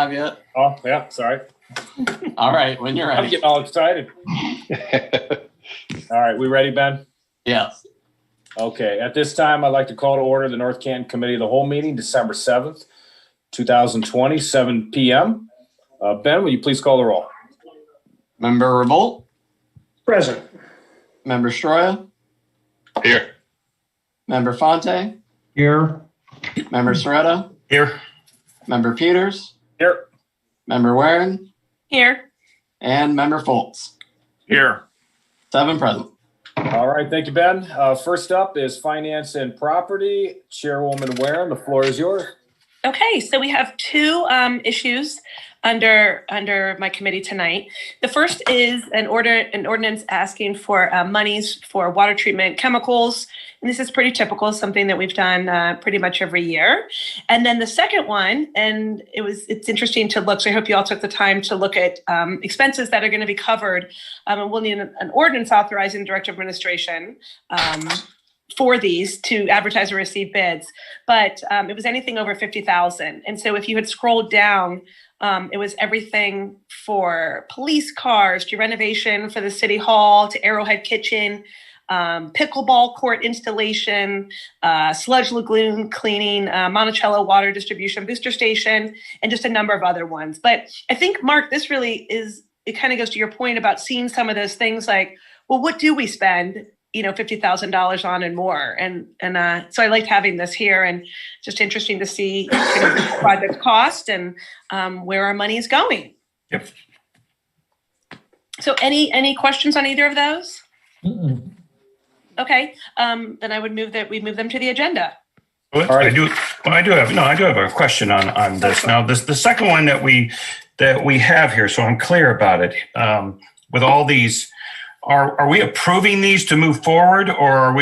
have yet? Oh, yeah, sorry. All right, when you're I'm ready. getting all excited. All right, we ready, Ben? Yes. Okay, at this time, I'd like to call to order the North Canton Committee of the Whole meeting, December 7th, 2020, 7 p.m. Ben, will you please call the roll? Member Revolt? Present. Member Stroya? Here. Member Fonte? Here. Member Soretta? Here. Member Peters? Here. Member Warren? Here. And Member Foltz? Here. 7 present. All right, thank you, Ben. First up is Finance and Property. Chairwoman Warren, the floor is yours. Okay, so we have two issues under my committee tonight. The first is an ordinance asking for monies for water treatment chemicals, and this is pretty typical, something that we've done pretty much every year. And then the second one, and it's interesting to look. So I hope you all took the time to look at expenses that are going to be covered, and we'll need an ordinance authorizing the Director of Administration for these to advertise or receive bids, but it was anything over 50,000. And so if you had scrolled down, it was everything for police cars to renovation for the city hall to Arrowhead Kitchen, pickleball court installation, sludge lagoon cleaning, Monticello water distribution booster station, and just a number of other ones. But I think, Mark, this really it kind of goes to your point about seeing some of those things like, well, what do we spend $50,000 on and more. And so I liked having this here, and just interesting to see the project cost and where our money is going. Yep. So any questions on either of those? Mm-mm. Okay, then I would move that we move them to the agenda. Well, I do have a question on this. Now, the second one that we have here, so I'm clear about it. With all these, are we approving these to move forward, or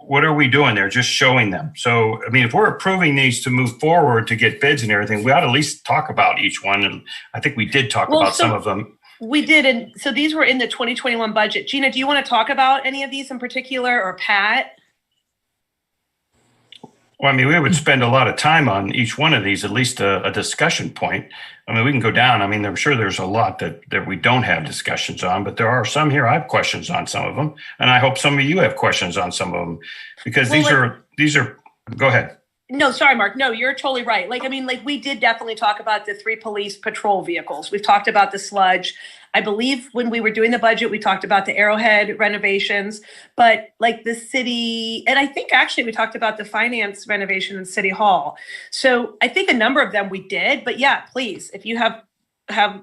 what are we doing there? Just showing them. So, I mean, if we're approving these to move forward to get bids and everything, we ought to at least talk about each one. And I think we did talk about some of them. We did. And so these were in the 2021 budget. Gina, do you want to talk about any of these in particular, or Pat? Well, I mean, we would spend a lot of time on each one of these, at least a discussion point. I mean, we can go down. I mean, I'm sure there's a lot that we don't have discussions on, but there are some here I have questions on some of them. And I hope some of you have questions on some of them, because these are, go ahead. No, sorry, Mark. No, you're totally right. We did definitely talk about the 3 police patrol vehicles. We've talked about the sludge. I believe when we were doing the budget, we talked about the Arrowhead renovations, but like the city, and I think actually we talked about the finance renovation in City Hall. So I think a number of them we did, but yeah, please, if you have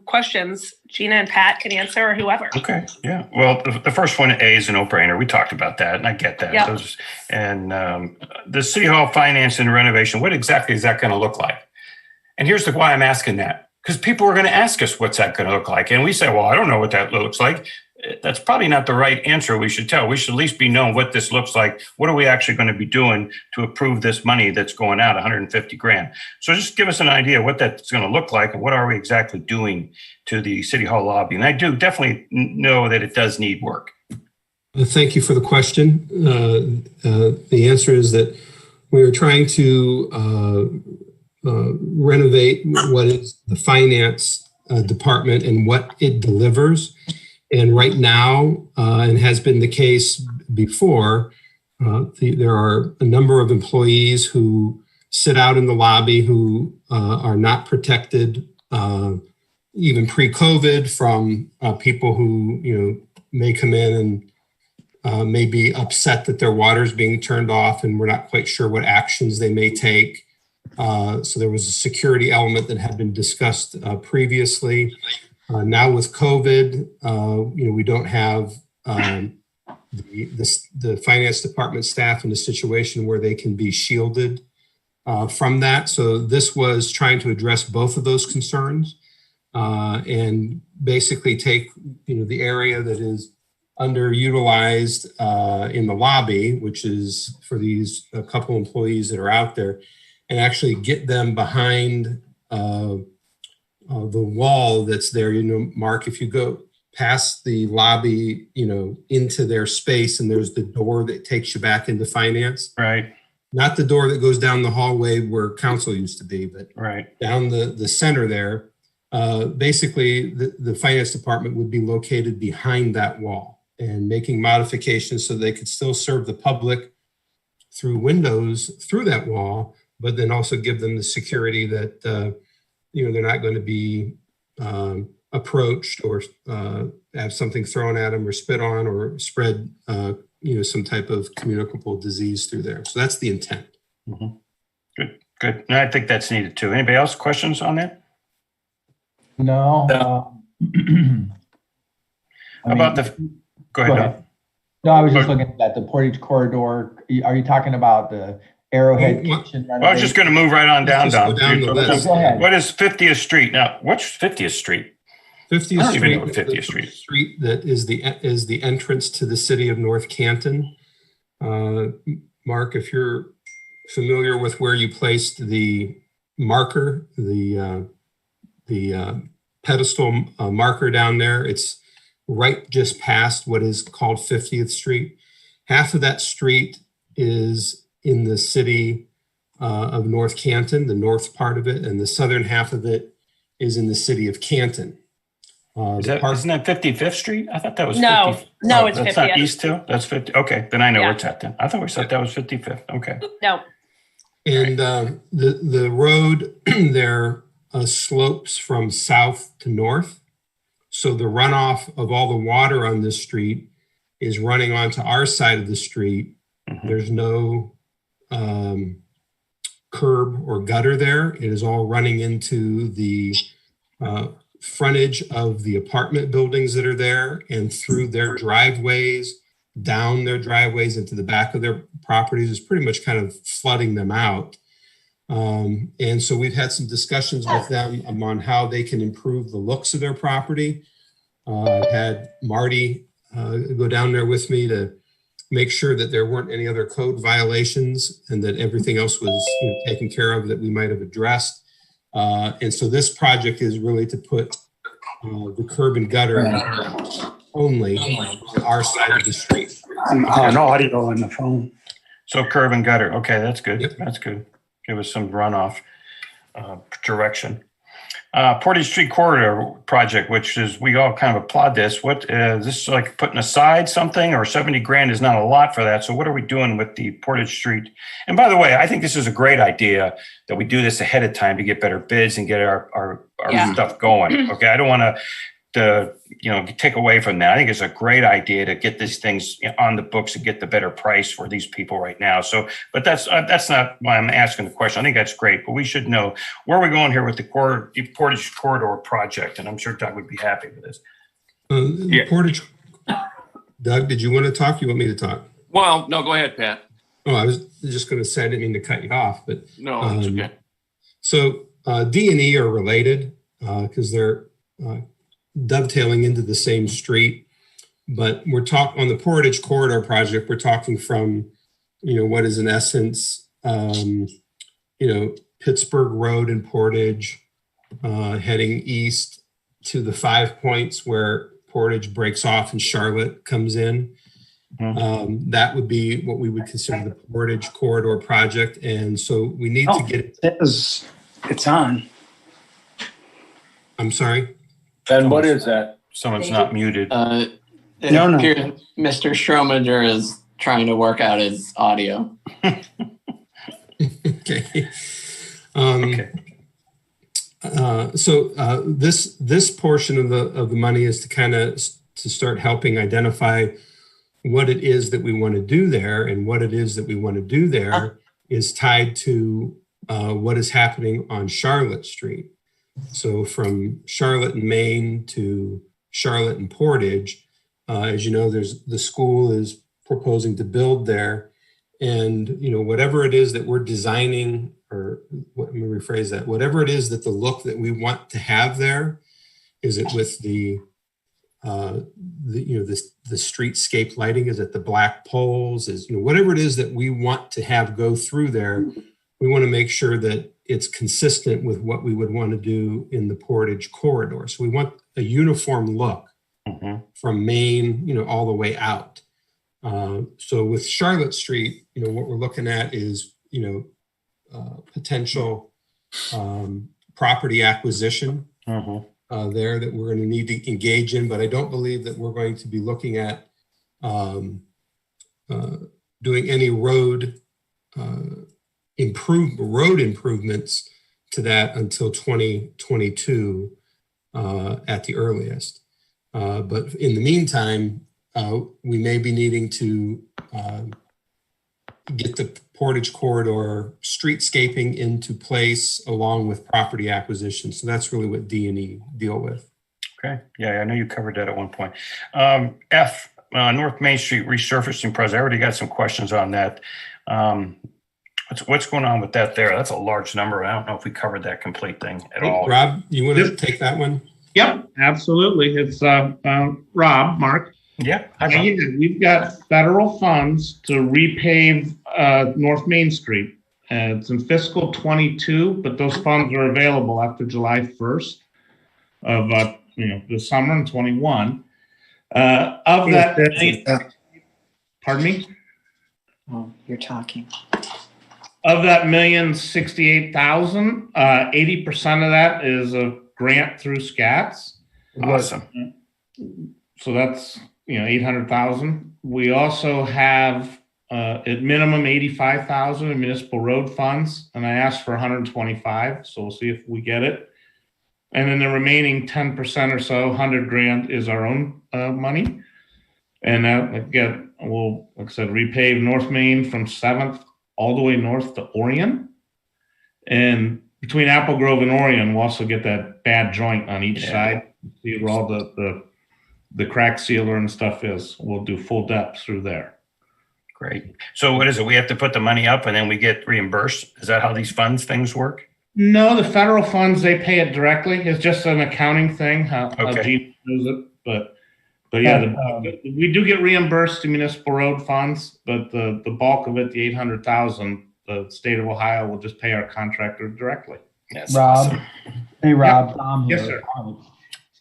questions, Gina and Pat can answer, or whoever. Okay. Yeah. Well, the first one, A, is a no-brainer. We talked about that, and I get that. Yep. The City Hall finance and renovation, what exactly is that going to look like? And here's why I'm asking that. Because people are going to ask us, what's that going to look like? And we say, well, I don't know what that looks like. That's probably not the right answer we should tell. We should at least be known what this looks like. What are we actually going to be doing to approve this money that's going out, 150 grand? So just give us an idea of what that's going to look like, and what are we exactly doing to the City Hall lobby? And I do definitely know that it does need work. Thank you for the question. The answer is that we are trying to renovate what is the finance department and what it delivers. And right now, and has been the case before, there are a number of employees who sit out in the lobby who are not protected, even pre-COVID, from people who may come in and may be upset that their water is being turned off, and we're not quite sure what actions they may take. So there was a security element that had been discussed previously. Now with COVID, we don't have the finance department staff in a situation where they can be shielded from that. So this was trying to address both of those concerns and basically take the area that is underutilized in the lobby, which is for these a couple employees that are out there, and actually get them behind the wall that's there. Mark, if you go past the lobby, into their space, and there's the door that takes you back into finance. Right. Not the door that goes down the hallway where council used to be, but right down the center there. basically the finance department would be located behind that wall and making modifications so they could still serve the public through windows through that wall, but then also give them the security that, they're not going to be approached or have something thrown at them or spit on or spread, some type of communicable disease through there. So that's the intent. Mm-hmm. Good. And I think that's needed too. Anybody else questions on that? No. How about go ahead. Doug. No, I was just looking at the Portage Corridor. Are you talking about the Arrowhead Kitchen? Well, I was just going to move right on down. Go down the list. Go ahead. What is 50th Street? Now, what's 50th Street? 50th I don't even Street, know what 50th Street is. Street that is the entrance to the city of North Canton. Mark, if you're familiar with where you placed the marker, the pedestal marker down there, it's right just past what is called 50th Street. Half of that street is in the city of North Canton, the north part of it, and the southern half of it is in the city of Canton. Isn't that 55th Street? I thought that was No, 50th. no, it's that's 50th. not east too? That's 50. Okay, then I know Yeah. where it's at then. I thought we said that was 55th. Okay. No. And the road there slopes from south to north. So the runoff of all the water on this street is running onto our side of the street. Mm-hmm. There's no curb or gutter there. It is all running into the frontage of the apartment buildings that are there and through their driveways, down their driveways into the back of their properties. Is pretty much kind of flooding them out. And so we've had some discussions with them on how they can improve the looks of their property. I've had Marty go down there with me to make sure that there weren't any other code violations and that everything else was taken care of that we might have addressed. And so this project is really to put the curb and gutter only on our side of the street. No audio on the phone. So curb and gutter. Okay, that's good. Yep. That's good. Give us some runoff direction. Portage Street Corridor project, which is, we all kind of applaud this. What is this, like putting aside something, or 70 grand is not a lot for that? So what are we doing with the Portage Street? And by the way, I think this is a great idea that we do this ahead of time to get better bids and get our Yeah. stuff going. Okay, I don't want to take away from that. I think it's a great idea to get these things on the books and get the better price for these people right now. So, but that's not why I'm asking the question. I think that's great, but we should know where we're going here with the Portage Corridor project, and I'm sure Doug would be happy with this. Yeah. Portage. Doug, did you want to talk? You want me to talk? Well, no, go ahead, Pat. Oh, I was just going to say, I didn't mean to cut you off, but No, it's okay. so D&E are related because they're dovetailing into the same street. But we're talking on the Portage Corridor project, we're talking from, what is in essence, Pittsburgh Road in Portage, heading east to the 5 points where Portage breaks off and Charlotte comes in. That would be what we would consider the Portage Corridor project. And so we need to get It's on. I'm sorry. Ben, what is that? Someone's not muted. It No. appears Mr. Strominger is trying to work out his audio. Okay. Okay. So this portion of the money is to start helping identify what it is that we want to do there, and what it is that we want to do there is tied to what is happening on Charlotte Street. So from Charlotte and Maine to Charlotte and Portage, as you know, the school is proposing to build there, and whatever it is that we're designing, or let me rephrase that, whatever it is that the look that we want to have there, is it with the streetscape lighting, is it the black poles, is whatever it is that we want to have go through there, we want to make sure that it's consistent with what we would want to do in the Portage Corridor. So we want a uniform look from Maine, all the way out. So with Charlotte Street, what we're looking at is, potential property acquisition there that we're going to need to engage in, but I don't believe that we're going to be looking at doing any road improvements to that until 2022 at the earliest. But in the meantime, we may be needing to get the Portage Corridor streetscaping into place along with property acquisition. So that's really what D&E deal with. Okay. Yeah, I know you covered that at one point. F, North Main Street resurfacing project. I already got some questions on that. What's going on with that there? That's a large number. I don't know if we covered that complete thing at all. Rob, you want to take that one? Yep, absolutely. It's Rob, Mark. Yeah. We've got federal funds to repave North Main Street. It's in fiscal 22, but those funds are available after July 1st of the summer in 21. Of that, pardon me? Oh, you're talking. Of that $1,068,000, 80% of that is a grant through SCATS. Awesome. So that's 800,000. We also have at minimum 85,000 in municipal road funds, and I asked for 125. So we'll see if we get it. And then the remaining 10% or so, 100 grand, is our own money. And again, we'll, like I said, repave North Main from 7th all the way north to Orion. And between Apple Grove and Orion, we'll also get that bad joint on each side. See where all the crack sealer and stuff is. We'll do full depth through there. Great. So what is it? We have to put the money up and then we get reimbursed? Is that how these things work? No, the federal funds, they pay it directly. It's just an accounting thing, how Gene does it. But yeah, we do get reimbursed to municipal road funds, but the bulk of it, the 800,000, the state of Ohio will just pay our contractor directly. Yes. Rob, awesome. hey Rob, Yep. Tom here. Yes, sir.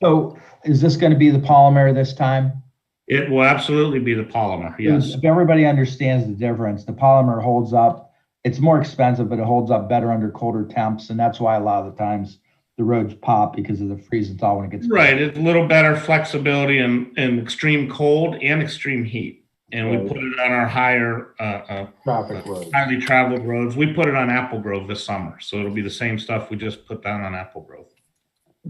So is this going to be the polymer this time? It will absolutely be the polymer. Yes. If everybody understands the difference, the polymer holds up. It's more expensive, but it holds up better under colder temps, and that's why a lot of the times the roads pop because of the freeze and thaw when it gets right. It's a little better flexibility in extreme cold and extreme heat, and we put it on our higher traffic roads. highly traveled roads. We put it on Apple Grove this summer, so it'll be the same stuff we just put down on Apple Grove.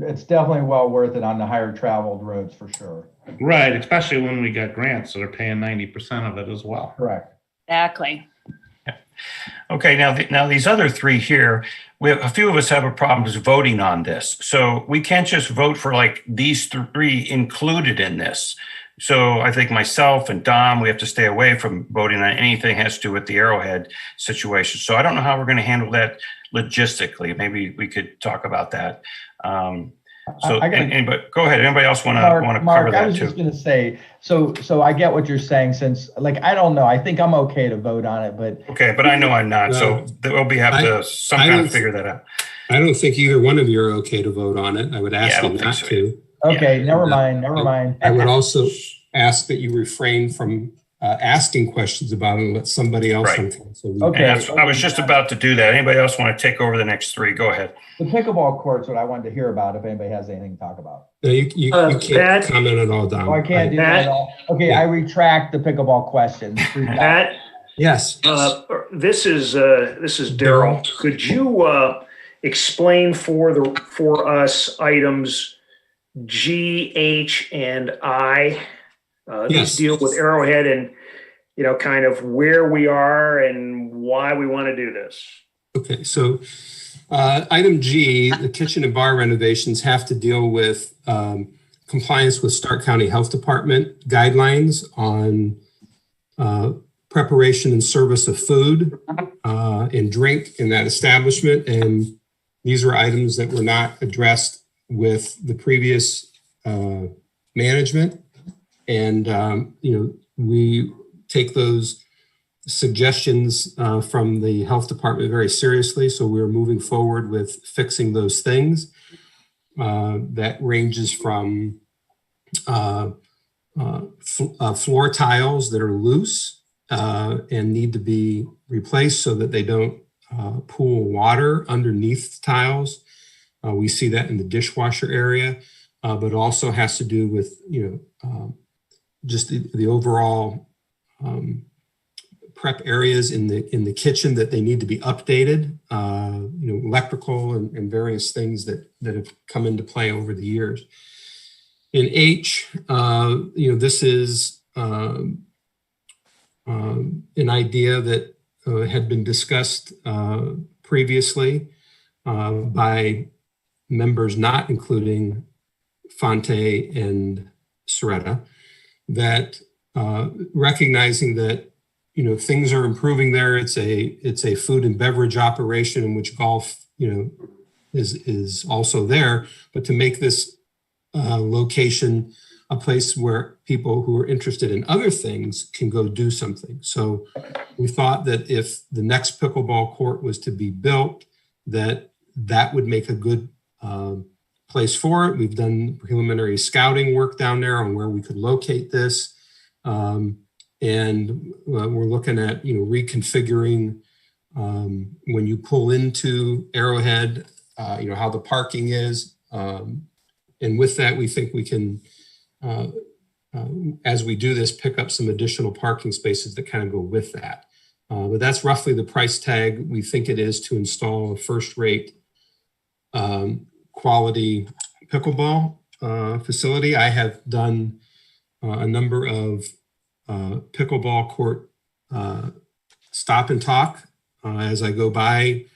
It's definitely well worth it on the higher traveled roads for sure. Right, especially when we got grants, so they're paying 90% of it as well. Correct. Exactly. Okay, now these other three here, a few of us have a problem just voting on this. So we can't just vote for like these three included in this. So I think myself and Dom, we have to stay away from voting on anything that has to do with the Arrowhead situation. So I don't know how we're going to handle that logistically. Maybe we could talk about that. Anybody, go ahead. Anybody else want to cover that too? I was just going to say, so I get what you're saying. Since I don't know, I think I'm okay to vote on it, but okay, but I know I'm not. So we'll have to sometime figure that out. I don't think either one of you are okay to vote on it. I would ask you not to. Okay, never mind. I would also ask that you refrain from asking questions about it and let somebody else. Right. Okay. I was just about to do that. Anybody else want to take over the next three? Go ahead. The pickleball court's what I wanted to hear about. If anybody has anything to talk about. No, you can't comment at all, Dom. Oh, I can't do that at all. Okay, yeah. I retract the pickleball question. Pat? Yes. This is Daryl. Could you explain for us items G, H, and I? These deal with Arrowhead and, kind of where we are and why we want to do this. Okay, so item G, the kitchen and bar renovations have to deal with compliance with Stark County Health Department guidelines on preparation and service of food and drink in that establishment. And these are items that were not addressed with the previous management. And, we take those suggestions from the health department very seriously. So we're moving forward with fixing those things. That ranges from floor tiles that are loose and need to be replaced so that they don't pool water underneath tiles. We see that in the dishwasher area, but also has to do with, just the overall prep areas in the kitchen that they need to be updated, electrical and various things that have come into play over the years. In H, this is an idea that had been discussed previously by members not including Fonte and Soretta, that recognizing that things are improving there. It's a food and beverage operation in which golf is also there, but to make this location a place where people who are interested in other things can go do something. So we thought that if the next pickleball court was to be built, that would make a good place for it. We've done preliminary scouting work down there on where we could locate this. And we're looking at, reconfiguring when you pull into Arrowhead, how the parking is. And with that, we think we can, as we do this, pick up some additional parking spaces that kind of go with that. But that's roughly the price tag we think it is to install a first-rate quality pickleball facility. I have done a number of pickleball court stop and talk. As I go by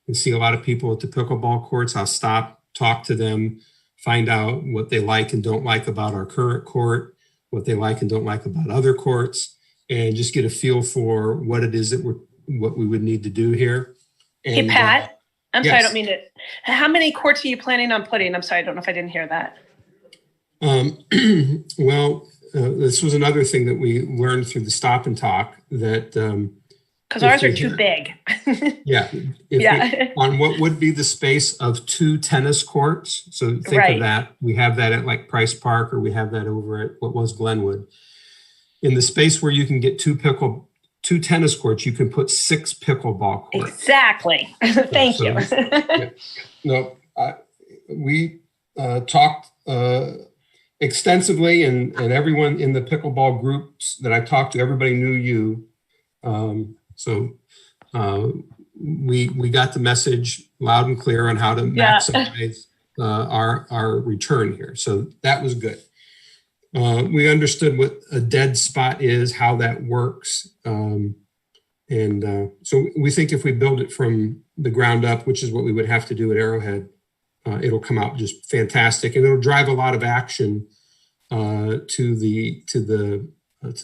and see a lot of people at the pickleball courts, I'll stop, talk to them, find out what they like and don't like about our current court, what they like and don't like about other courts, and just get a feel for what it is that what we would need to do here. And, hey, Pat, I'm yes. sorry, I don't mean to. How many courts are you planning on putting? I'm sorry, I don't know if I didn't hear that. This was another thing that we learned through the stop and talk, that because ours are too big. On what would be the space of 2 tennis courts. So think of that. We have that at like Price Park, or we have that over at what was Glenwood. In the space where you can get 2 tennis courts, you can put 6 pickleball courts. Exactly. Thank you. No, we talked extensively, and everyone in the pickleball groups that I talked to, everybody knew you. We got the message loud and clear on how to maximize our return here. So that was good. We understood what a dead spot is, how that works. So we think if we build it from the ground up, which is what we would have to do at Arrowhead, it'll come out just fantastic, and it'll drive a lot of action to the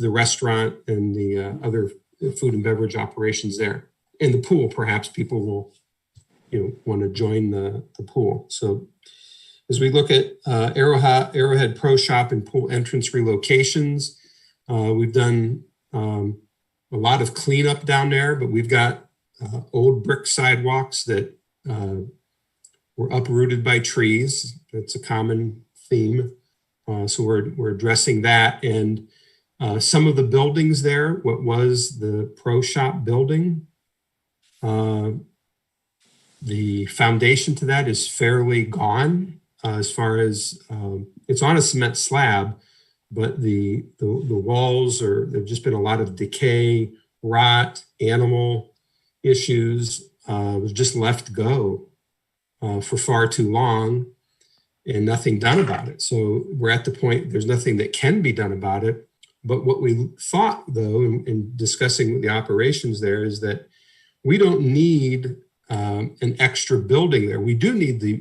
restaurant and the other food and beverage operations there. And the pool, perhaps people will want to join the pool. So as we look at Arrowhead Pro Shop and pool entrance relocations, we've done a lot of cleanup down there, but we've got old brick sidewalks that were uprooted by trees. That's a common theme. So we're addressing that. And some of the buildings there, what was the Pro Shop building, the foundation to that is fairly gone. As far as it's on a cement slab, but the walls there've just been a lot of decay, rot, animal issues. Was just left go for far too long, and nothing done about it. So we're at the point there's nothing that can be done about it. But what we thought, though, in discussing with the operations there, is that we don't need an extra building there. We do need the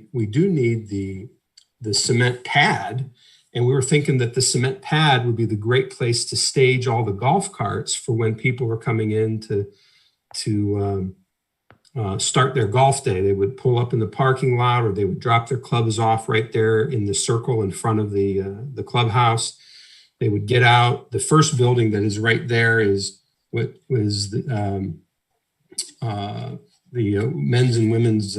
cement pad, and we were thinking that the cement pad would be the great place to stage all the golf carts for when people are coming in to start their golf day. They would pull up in the parking lot, or they would drop their clubs off right there in the circle in front of the clubhouse. They would get out. The first building that is right there is what was the men's and women's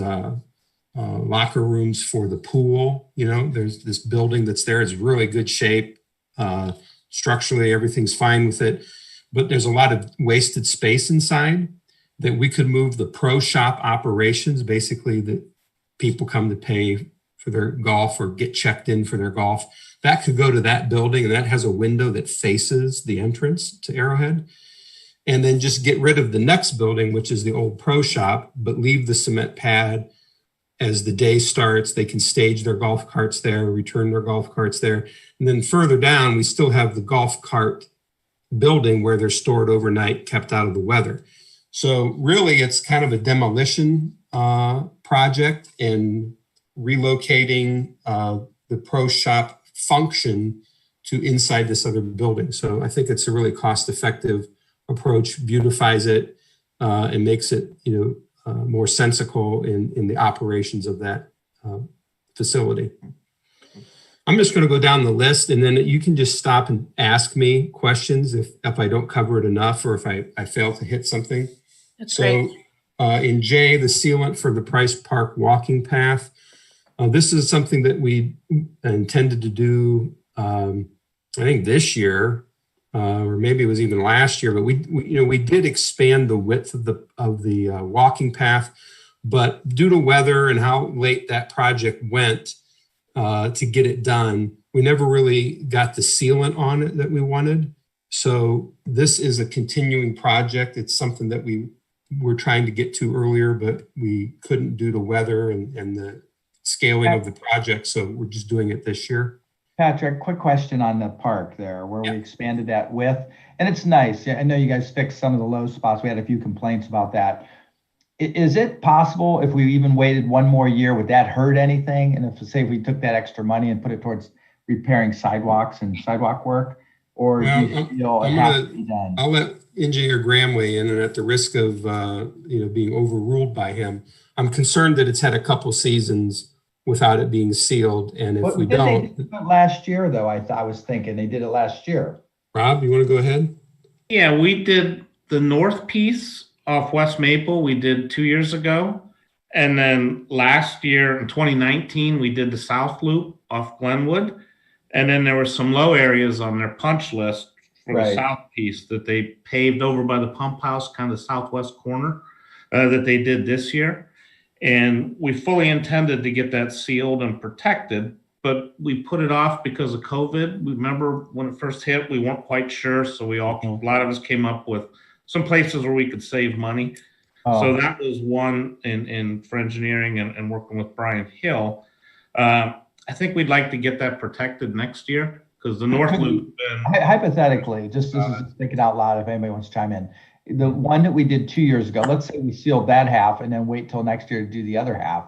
locker rooms for the pool. There's this building that's there. It's really good shape. Structurally, everything's fine with it, but there's a lot of wasted space inside that we could move the Pro Shop operations, basically the people come to pay for their golf or get checked in for their golf. That could go to that building, and that has a window that faces the entrance to Arrowhead. And then just get rid of the next building, which is the old pro shop, but leave the cement pad. As the day starts, they can stage their golf carts there, return their golf carts there. And then further down, we still have the golf cart building where they're stored overnight, kept out of the weather. So really, it's kind of a demolition project and relocating the pro shop function to inside this other building. So I think it's a really cost-effective approach, beautifies it, and makes it, more sensical in the operations of that facility. I'm just going to go down the list, and then you can just stop and ask me questions if I don't cover it enough or if I fail to hit something. That's great. In J, the sealant for the Price Park walking path. This is something that we intended to do, I think this year, or maybe it was even last year, but we did expand the width of the walking path, but due to weather and how late that project went to get it done, we never really got the sealant on it that we wanted. So this is a continuing project. It's something that we were trying to get to earlier, but we couldn't due to weather and the scaling of the project. So we're just doing it this year. Patrick, quick question on the park there where we expanded that width. And it's nice. I know you guys fixed some of the low spots. We had a few complaints about that. Is it possible if we even waited one more year, would that hurt anything? And if we took that extra money and put it towards repairing sidewalks and sidewalk work? Or do you feel it has to be done? I'll let Engineer Graham weigh in, and at the risk of being overruled by him, I'm concerned that it's had a couple seasons without it being sealed, and if we don't. They did it last year, though. I was thinking they did it last year. Rob, you want to go ahead? Yeah, we did the north piece off West Maple. We did 2 years ago, and then last year in 2019 we did the south loop off Glenwood, and then there were some low areas on their punch list for the south piece that they paved over by the pump house, kind of southwest corner, that they did this year. And we fully intended to get that sealed and protected, but we put it off because of COVID. Remember when it first hit, we weren't quite sure. So a lot of us came up with some places where we could save money. So that was one for engineering and working with Brian Hill. I think we'd like to get that protected next year because the North Loop. Hypothetically, just this is thinking out loud if anybody wants to chime in. The one that we did 2 years ago, let's say we sealed that half and then wait till next year to do the other half.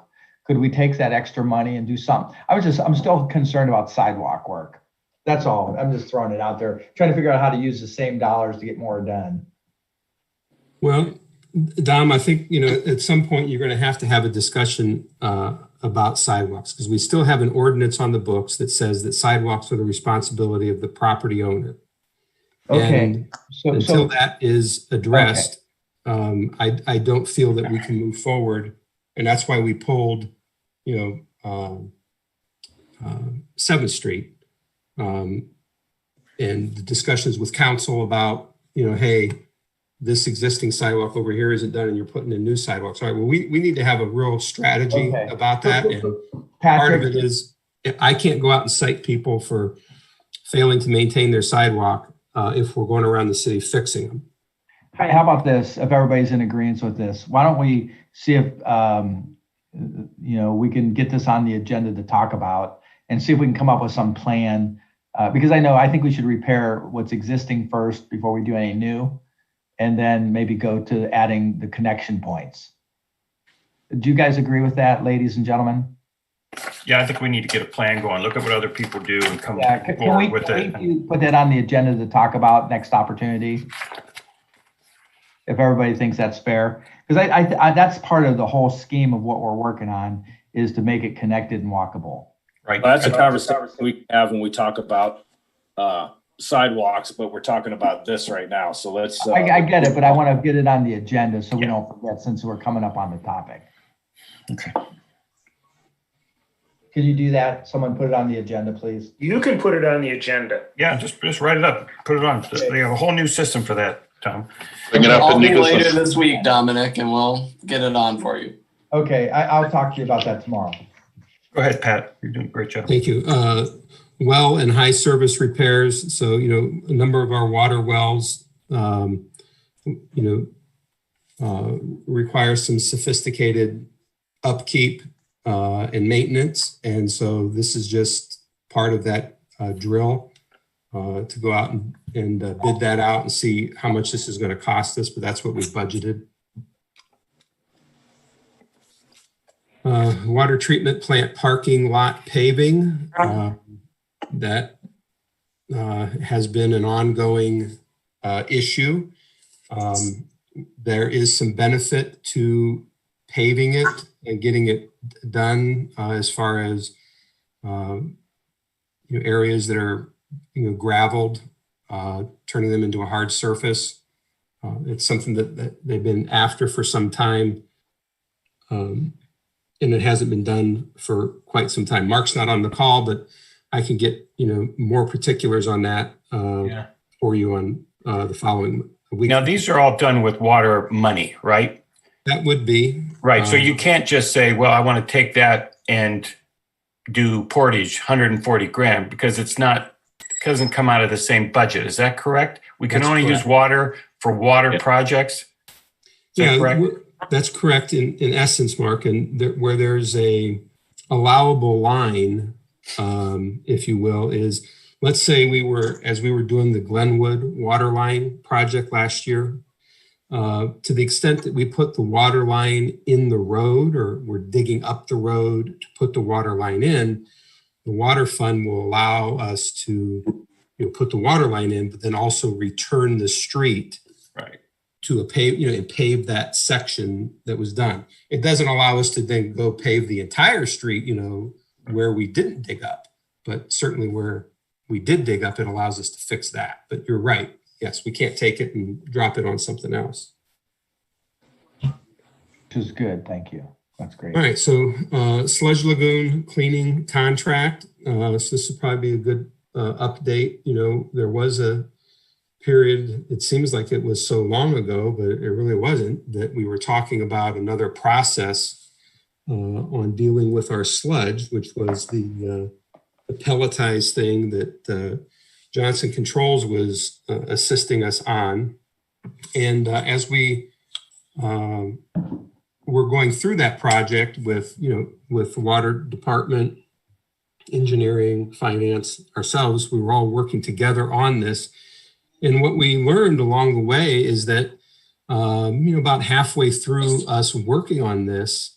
Could we take that extra money and do something? I'm still concerned about sidewalk work. That's all. I'm just throwing it out there, trying to figure out how to use the same dollars to get more done. Well, Dom, I think, at some point you're going to have a discussion about sidewalks because we still have an ordinance on the books that says that sidewalks are the responsibility of the property owner. Okay. And until that is addressed, I don't feel that we can move forward. And that's why we pulled, 7th Street and the discussions with council about, hey, this existing sidewalk over here isn't done and you're putting in new sidewalks. All right, well, we need to have a real strategy about that. And part of it is I can't go out and cite people for failing to maintain their sidewalk if we're going around the city fixing them. How about this? If everybody's in agreement with this, why don't we see if we can get this on the agenda to talk about and see if we can come up with some plan? Because I think we should repair what's existing first before we do any new, and then maybe go to adding the connection points. Do you guys agree with that, ladies and gentlemen? Yeah, I think we need to get a plan going. Look at what other people do and come can forward with it. Can we put that on the agenda to talk about next opportunity? If everybody thinks that's fair, because I that's part of the whole scheme of what we're working on is to make it connected and walkable. Right. Well, that's a conversation we have when we talk about sidewalks, but we're talking about this right now. So let's. I get it, but I want to get it on the agenda so we don't forget since we're coming up on the topic. Okay. Can you do that? Someone put it on the agenda, please. You can put it on the agenda. Yeah, just write it up. Put it on. We have a whole new system for that, Tom. I'll be later this week, Dominic, and we'll get it on for you. Okay, I'll talk to you about that tomorrow. Go ahead, Pat. You're doing a great job. Thank you. Well and high service repairs. So, a number of our water wells, require some sophisticated upkeep and maintenance. And so this is just part of that drill to go out and bid that out and see how much this is going to cost us, but that's what we've budgeted. Water treatment plant parking lot paving. That has been an ongoing issue. There is some benefit to paving it and getting it done as far as areas that are graveled, turning them into a hard surface. It's something that they've been after for some time, and it hasn't been done for quite some time. Mark's not on the call, but I can get more particulars on that for you on the following week. Now, these are all done with water money, right? That would be. Right. So you can't just say, well, I want to take that and do portage, 140 grand, because it doesn't come out of the same budget. Is that correct? We can only use water for water projects? Is that correct? That's correct in essence, Mark. And where there's a allowable line, if you will, is, let's say as we were doing the Glenwood water line project last year, to the extent that we put the water line in the road, or we're digging up the road to put the water line in, the water fund will allow us to put the water line in, but then also return the street to a pave, and pave that section that was done. It doesn't allow us to then go pave the entire street, where we didn't dig up, but certainly where we did dig up, it allows us to fix that. But you're right. Yes, we can't take it and drop it on something else. Which is good. Thank you. That's great. All right. So sludge lagoon cleaning contract. So this would probably be a good update. There was a period, it seems like it was so long ago, but it really wasn't, that we were talking about another process on dealing with our sludge, which was the pelletized thing that Johnson Controls was assisting us on. And as we were going through that project with the water department, engineering, finance, ourselves, we were all working together on this. And what we learned along the way is that, about halfway through us working on this,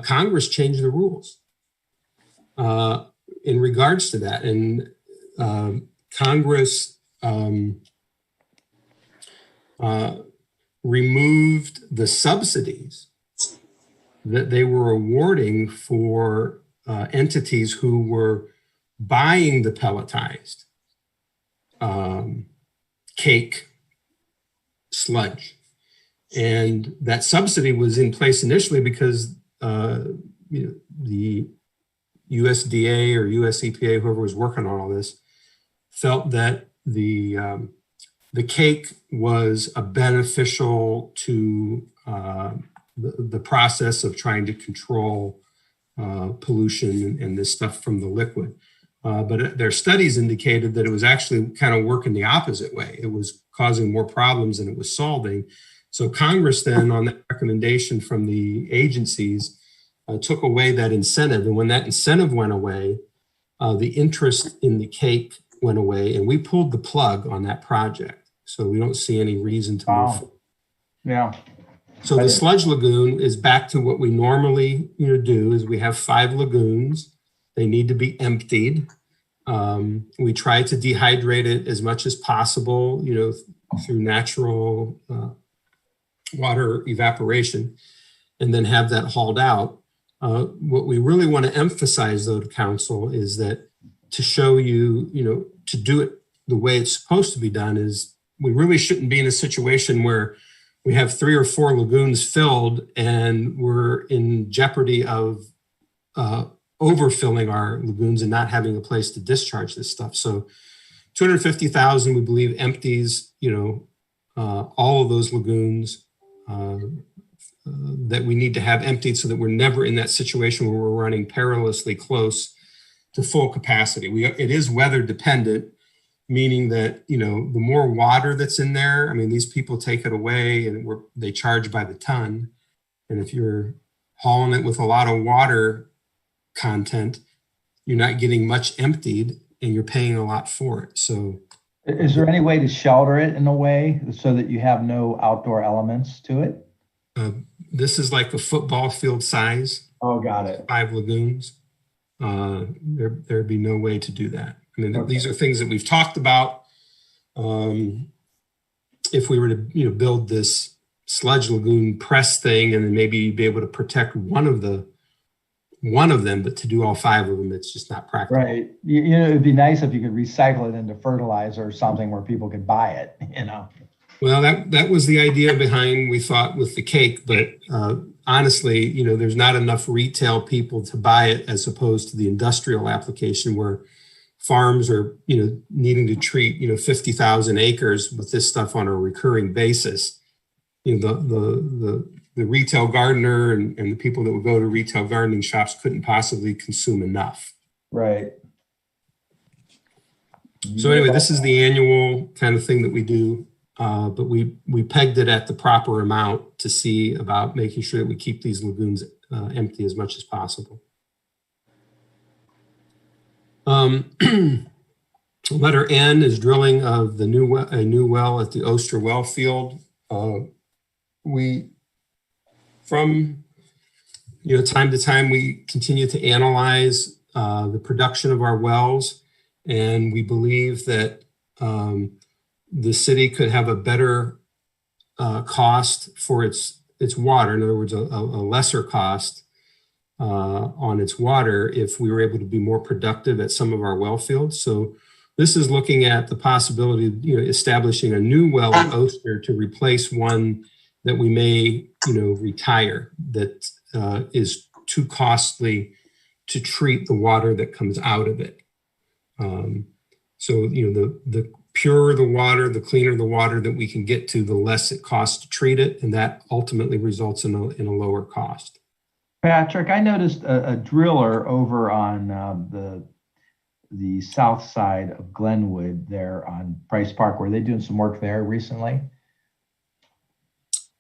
Congress changed the rules in regards to that. And Congress removed the subsidies that they were awarding for entities who were buying the pelletized cake sludge. And that subsidy was in place initially because the USDA or US EPA, whoever was working on all this, felt that the cake was a beneficial to the process of trying to control pollution and this stuff from the liquid. But their studies indicated that it was actually kind of working the opposite way. It was causing more problems than it was solving. So Congress then, on that recommendation from the agencies, took away that incentive. And when that incentive went away, the interest in the cake went away, and we pulled the plug on that project. So we don't see any reason to move forward. Yeah. So the sludge lagoon is back to what we normally do, is we have 5 lagoons. They need to be emptied. We try to dehydrate it as much as possible, through natural water evaporation, and then have that hauled out. What we really want to emphasize, though, to council is that to show you, to do it the way it's supposed to be done, is we really shouldn't be in a situation where we have 3 or 4 lagoons filled and we're in jeopardy of overfilling our lagoons and not having a place to discharge this stuff. So 250,000, we believe, empties, all of those lagoons that we need to have emptied so that we're never in that situation where we're running perilously close to full capacity. It is weather dependent, meaning that, the more water that's in there, I mean, these people take it away and they charge by the ton. And if you're hauling it with a lot of water content, you're not getting much emptied and you're paying a lot for it. So is there any way to shelter it in a way so that you have no outdoor elements to it? This is like a football field size. Oh, got it. 5 lagoons. There'd be no way to do that. I mean, These are things that we've talked about. If we were to, build this sludge lagoon press thing, and then maybe be able to protect one of them, but to do all 5 of them, it's just not practical. Right. It'd be nice if you could recycle it into fertilizer or something where people could buy it. Well, that was the idea behind, we thought, with the cake, but honestly, there's not enough retail people to buy it as opposed to the industrial application where farms are, needing to treat, 50,000 acres with this stuff on a recurring basis. The retail gardener and the people that would go to retail gardening shops couldn't possibly consume enough. Right. So anyway, this is the annual kind of thing that we do. But we pegged it at the proper amount to see about making sure that we keep these lagoons empty as much as possible. Letter N is drilling of a new well at the Oster well field. From time to time, we continue to analyze the production of our wells, and we believe that the city could have a better cost for its water. In other words, a lesser cost on its water if we were able to be more productive at some of our well fields. So this is looking at the possibility of establishing a new well at Oster to replace one that we may retire that is too costly to treat the water that comes out of it. So the purer the water, the cleaner the water that we can get to, the less it costs to treat it, and that ultimately results in a lower cost. Patrick, I noticed a driller over on the south side of Glenwood there on Price Park. Were they doing some work there recently?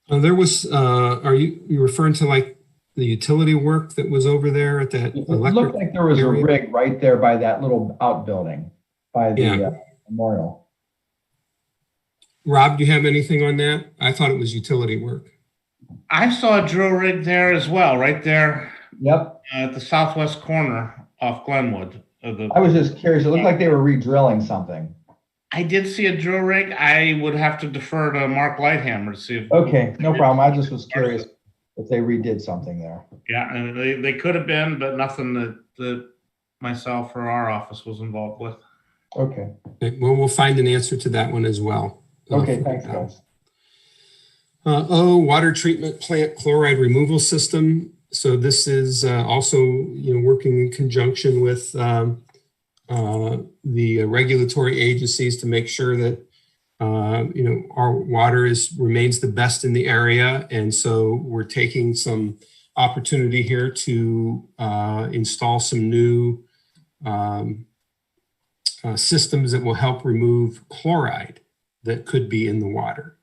There was, are you referring to like the utility work that was over there at that It electric looked like there was area? a rig right there by that little outbuilding by the memorial. Rob, do you have anything on that? I thought it was utility work. I saw a drill rig there as well, right there. Yep. At the southwest corner off Glenwood. I was just curious. It looked like they were re-drilling something. I did see a drill rig. I would have to defer to Mark Lighthammer to see if. Okay, no problem. I just was curious if they redid something there. Yeah, and they could have been, but nothing that myself or our office was involved with. Okay. Well, we'll find an answer to that one as well. Okay, thanks, guys. Water treatment plant chloride removal system. So this is also, working in conjunction with the regulatory agencies to make sure that, our water remains the best in the area. And so we're taking some opportunity here to install some new systems that will help remove chloride that could be in the water.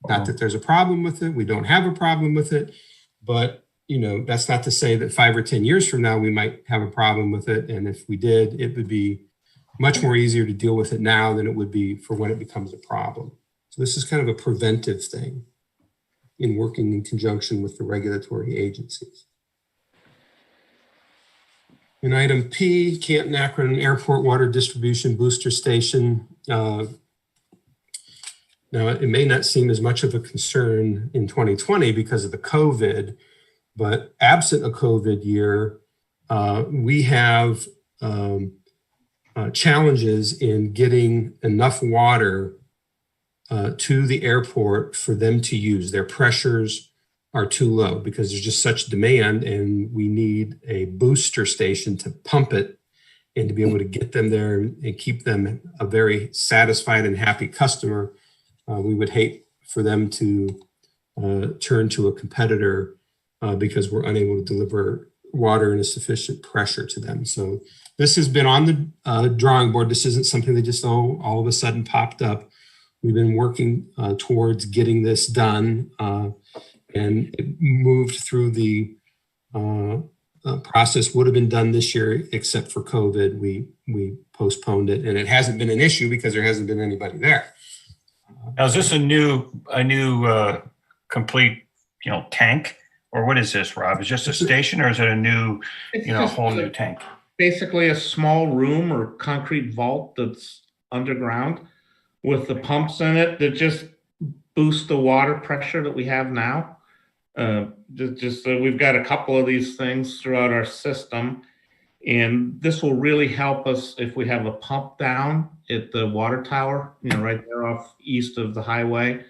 Not that there's a problem with it. We don't have a problem with it, but that's not to say that 5 or 10 years from now, we might have a problem with it. And if we did, it would be much more easier to deal with it now than it would be for when it becomes a problem. So this is kind of a preventive thing in working in conjunction with the regulatory agencies. In item P, Canton Akron Airport Water Distribution Booster Station. Now, it may not seem as much of a concern in 2020 because of the COVID, but absent a COVID year, we have challenges in getting enough water to the airport for them to use. Their pressures are too low because there's just such demand, and we need a booster station to pump it and to be able to get them there and keep them a very satisfied and happy customer. We would hate for them to turn to a competitor because we're unable to deliver water in a sufficient pressure to them. So this has been on the drawing board. This isn't something that just all of a sudden popped up. We've been working towards getting this done, and it moved through the process. Would have been done this year, except for COVID. We postponed it, and it hasn't been an issue because there hasn't been anybody there. Now, is this a new complete, tank, or what is this, Rob? Is it just a station, or is it a new, whole new tank? Basically a small room or concrete vault that's underground with the pumps in it that just boost the water pressure that we have now. We've got a couple of these things throughout our system, and this will really help us if we have a pump down at the water tower, right there off east of the highway,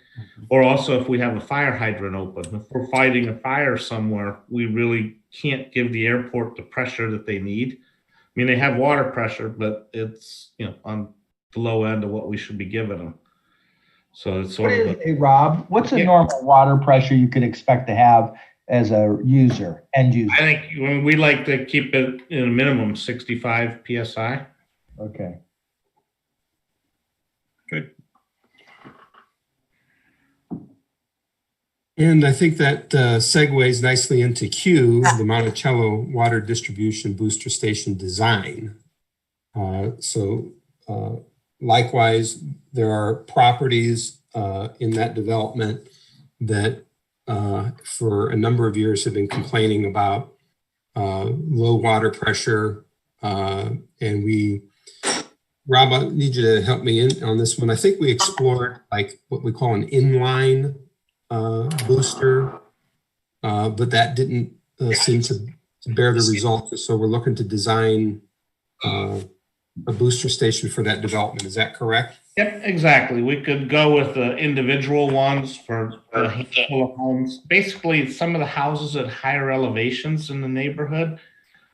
or also if we have a fire hydrant open. If we're fighting a fire somewhere, we really can't give the airport the pressure that they need. I mean, they have water pressure, but it's on the low end of what we should be giving them. So it's sort of. Hey, Rob, what's a normal water pressure you could expect to have as a end user? I think we like to keep it in a minimum 65 psi. Okay. Good. And I think that segues nicely into Q, the Monticello Water Distribution Booster Station design. Likewise, there are properties in that development that for a number of years have been complaining about low water pressure. And Rob, I need you to help me in on this one. I think we explored like what we call an inline booster, but that didn't seem to bear the results. So we're looking to design a booster station for that development. Is that correct? Yep, exactly. We could go with the individual ones for a handful of homes. Basically, some of the houses at higher elevations in the neighborhood,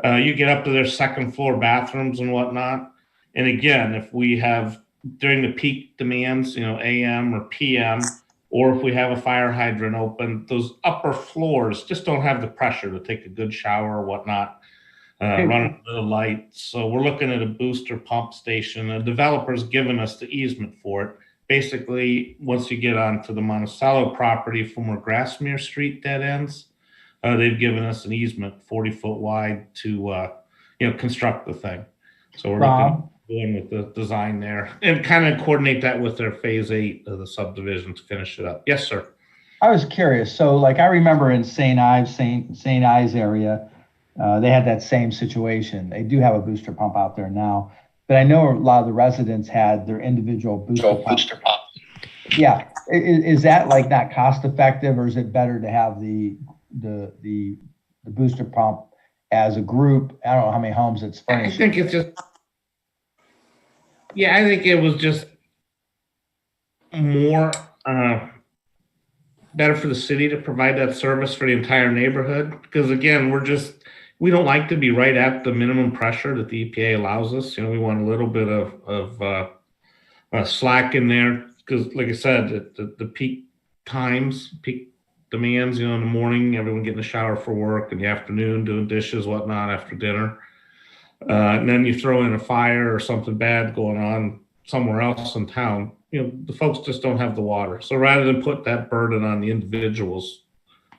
you get up to their second floor bathrooms and whatnot. And again, if we have during the peak demands, AM or PM, or if we have a fire hydrant open, those upper floors just don't have the pressure to take a good shower or whatnot. Run a little light. So we're looking at a booster pump station. A developer's given us the easement for it. Basically, once you get onto the Monticello property from where Grassmere Street dead ends, they've given us an easement 40-foot wide to construct the thing. So we're looking with the design there and kind of coordinate that with their phase 8 of the subdivision to finish it up. Yes, sir. I was curious. So like I remember in St. Ives area, they had that same situation. They do have a booster pump out there now, but I know a lot of the residents had their individual booster pumps. Yeah, is that like not cost effective, or is it better to have the booster pump as a group? I don't know how many homes it's furnished. I think it's just. Yeah, I think it was just more better for the city to provide that service for the entire neighborhood. Because again, we don't like to be right at the minimum pressure that the EPA allows us. We want a little bit of slack in there. Because like I said, the peak times, peak demands, in the morning, everyone getting a shower for work, in the afternoon, doing dishes, whatnot after dinner. And then you throw in a fire or something bad going on somewhere else in town, the folks just don't have the water. So rather than put that burden on the individuals,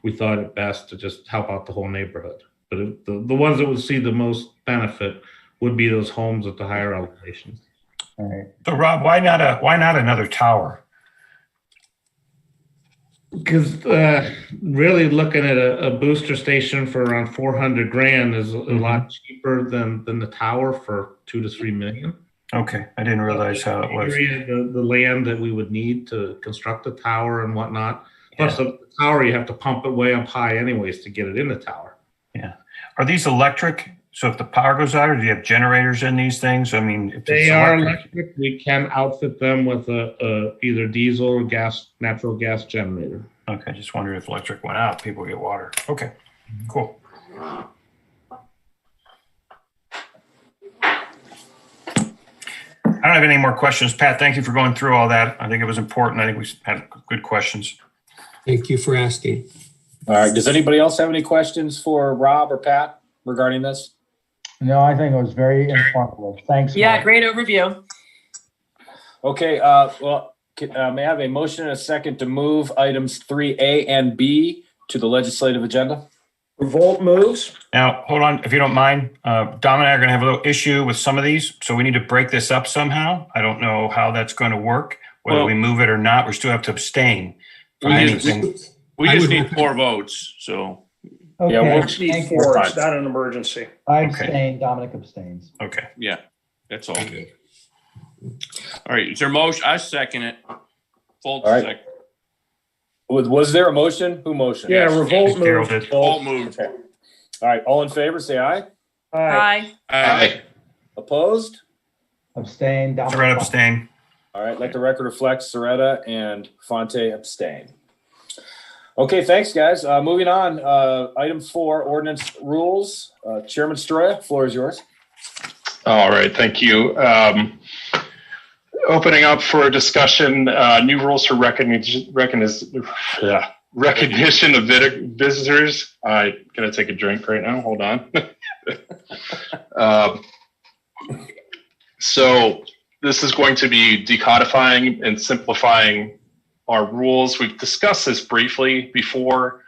we thought it best to just help out the whole neighborhood. But the ones that would see the most benefit would be those homes at the higher elevations. All right. So Rob, why not another tower? Because really looking at a booster station for around $400,000 is a lot cheaper than the tower for $2 to $3 million. Okay, I didn't realize how it was. The land that we would need to construct the tower and whatnot. Plus the tower, you have to pump it way up high anyways to get it in the tower. Yeah. Are these electric? So if the power goes out, or do you have generators in these things? I mean, if they are electric, we can outfit them with a either diesel or natural gas generator. Okay, just wondered if electric went out, people get water. Okay, cool. I don't have any more questions. Pat, thank you for going through all that. I think it was important. I think we had good questions. Thank you for asking. All right. Does anybody else have any questions for Rob or Pat regarding this? No, I think it was very informative. Thanks. Yeah, Mark. great overview. Okay. May I have a motion and a second to move items 3A and B to the legislative agenda? Revolt moves. Now, hold on, if you don't mind. Dom and I are going to have a little issue with some of these, so we need to break this up somehow. I don't know how that's going to work, whether we move it or not. We still have to abstain from anything. We just need 4 votes, so. Okay. Yeah, we'll Just need thank 4. you. It's not an emergency. I abstain. Dominic abstains. Okay. Yeah, that's all good. All right, is there a motion? I second it. Full All right. second. Was there a motion? Who motioned? Yeah, Yes. revolt Carol moves. did. All moved. Okay. All right. All in favor, say aye. Aye. Aye. Opposed? Abstain. Dominic. Soretta abstain. All right. Let the record reflect Soretta and Fonte abstain. Okay. Thanks, guys. Moving on. Item 4, ordinance rules. Chairman Stroya, floor is yours. All right, thank you. Opening up for discussion, new rules for recognition of visitors. I'm going to take a drink right now. Hold on. So this is going to be decodifying and simplifying our rules. We've discussed this briefly before.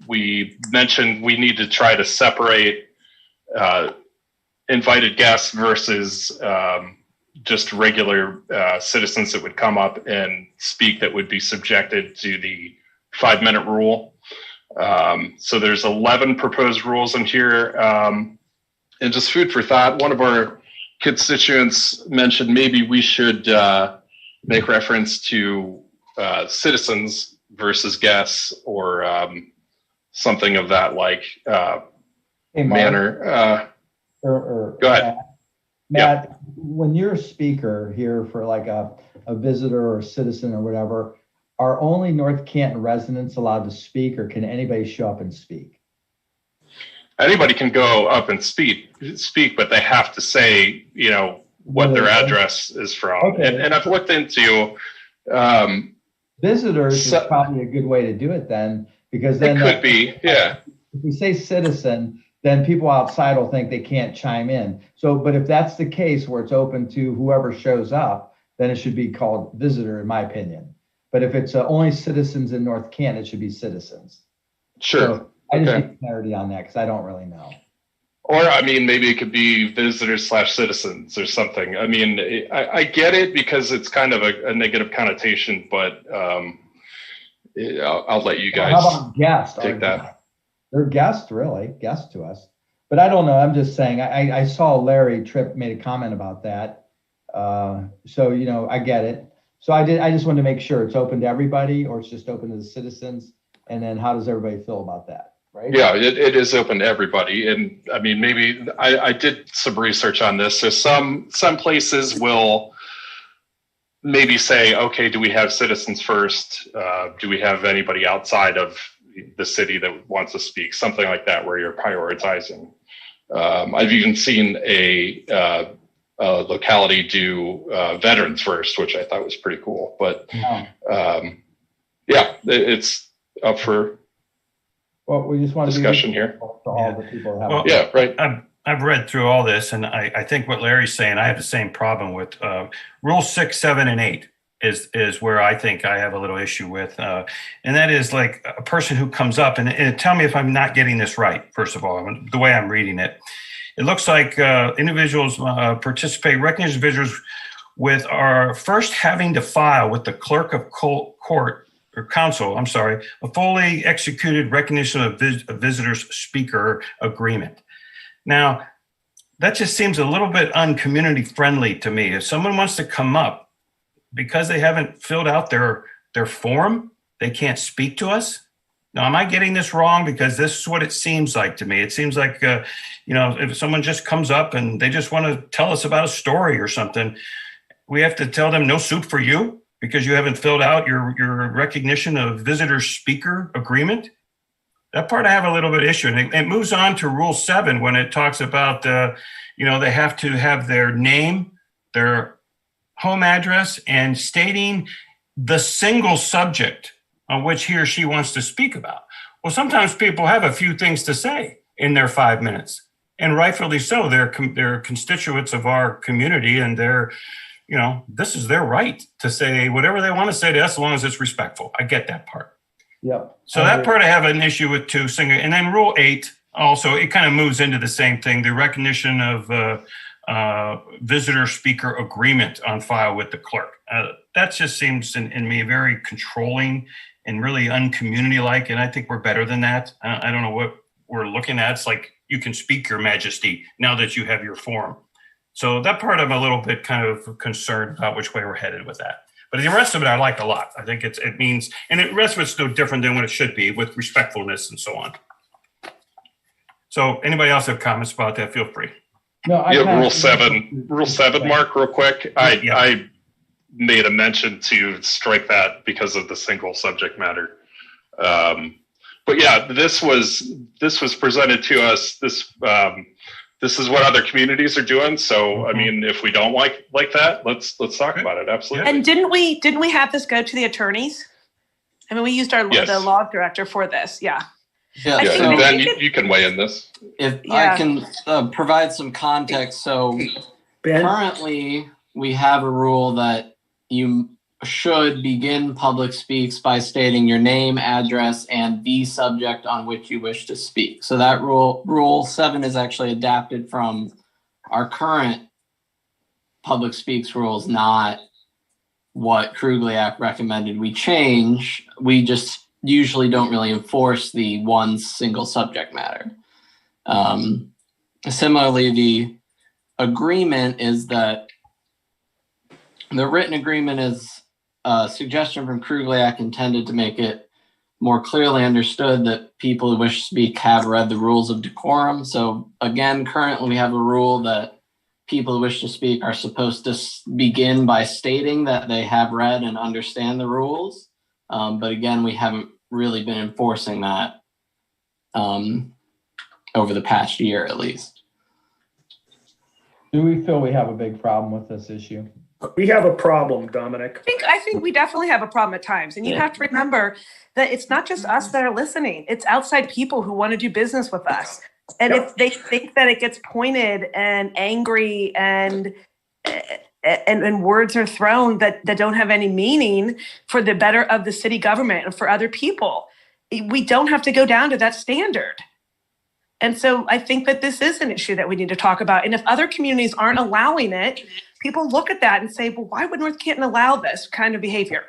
We mentioned we need to try to separate invited guests versus just regular citizens that would come up and speak that would be subjected to the 5-minute rule. So there's 11 proposed rules in here. And just food for thought, one of our constituents mentioned maybe we should make reference to citizens versus guests or something of that like Hey, Mark. manner. Or Go ahead. Matt, when you're a speaker here for like a visitor or a citizen or whatever, are only North Canton residents allowed to speak, or can anybody show up and speak? Anybody can go up and speak, but they have to say, what their address is from. Okay. And I've looked into Visitors So- is probably a good way to do it then, because then it could be, yeah. if we say citizen, then people outside will think they can't chime in. So, but if that's the case where it's open to whoever shows up, then it should be called visitor, in my opinion. But if it's only citizens in North Canton, it should be citizens. Sure. So I just Okay. need clarity on that because I don't really know. Or, maybe it could be visitors/citizens or something. I get it because it's kind of a negative connotation, but I'll let you guys How about guest? take that. They're guests, really, guests to us. But I don't know. I'm just saying, I saw Larry Tripp made a comment about that. So, I get it. So I just wanted to make sure it's open to everybody or it's just open to the citizens. And then how does everybody feel about that? Right? Yeah, it is open to everybody. And maybe I did some research on this. So some places will maybe say, okay, do we have citizens first? Do we have anybody outside of the city that wants to speak? Something like that, where you're prioritizing. I've even seen a locality do veterans first, which I thought was pretty cool. But it's up for Well, we just want to discussion here. To all the people that have. Well, Yeah, right. I've read through all this, and I think what Larry's saying, I have the same problem with Rule 6, 7, and 8 is where I think I have a little issue with. And that is like a person who comes up, and tell me if I'm not getting this right, first of all, the way I'm reading it. It looks like individuals recognize visitors with our first having to file with the clerk of court or council, a fully executed recognition of visitors speaker agreement. Now, that just seems a little bit uncommunity friendly to me. If someone wants to come up because they haven't filled out their form, they can't speak to us. Now, am I getting this wrong? Because this is what it seems like to me. It seems like, if someone just comes up and they just want to tell us about a story or something, we have to tell them no suit for you because you haven't filled out your recognition of visitor speaker agreement. That part I have a little bit issue. And it moves on to Rule 7 when it talks about, they have to have their name, their home address, and stating the single subject on which he or she wants to speak about. Well, sometimes people have a few things to say in their 5 minutes, and rightfully so. They're constituents of our community, and this is their right to say whatever they want to say to us, as long as it's respectful. I get that part. Yep. So that part I have an issue with too. And then Rule 8 also, it kind of moves into the same thing, the recognition of visitor speaker agreement on file with the clerk. That just seems in me very controlling and really uncommunity-like, and I think we're better than that. I don't know what we're looking at. It's like, you can speak, Your Majesty, now that you have your form. So that part I'm a little bit kind of concerned about which way we're headed with that. But the rest of it I like a lot. I think it means, and the rest of it's no different than what it should be with respectfulness and so on. So anybody else have comments about that? Feel free. No, Rule 7, Mark, real quick. I made a mention to strike that because of the single subject matter. But yeah, this was presented to us. This is what other communities are doing. So, I mean, if we don't like that, let's talk about it. Absolutely. And didn't we have this go to the attorneys? I mean, we used the law director for this. Yeah. Yeah. So Ben, you can weigh in this. If I can provide some context. So currently we have a rule that you should begin public speaks by stating your name, address, and the subject on which you wish to speak. So that rule 7 is actually adapted from our current public speaks rules, not what Krugliak recommended we change. We just usually don't really enforce the one single subject matter. Similarly, the agreement is that the written agreement is a suggestion from Krugliak intended to make it more clearly understood that people who wish to speak have read the rules of decorum. So again, currently we have a rule that people who wish to speak are supposed to begin by stating that they have read and understand the rules. But again, we haven't really been enforcing that over the past year, at least. Do we feel we have a big problem with this issue? We have a problem, Dominic. I think we definitely have a problem at times. And you have to remember that it's not just us that are listening. It's outside people who want to do business with us. And if they think that it gets pointed and angry and words are thrown that don't have any meaning for the better of the city government and for other people, we don't have to go down to that standard. And so I think that this is an issue that we need to talk about. And if other communities aren't allowing it, people look at that and say, well, why would North Canton allow this kind of behavior?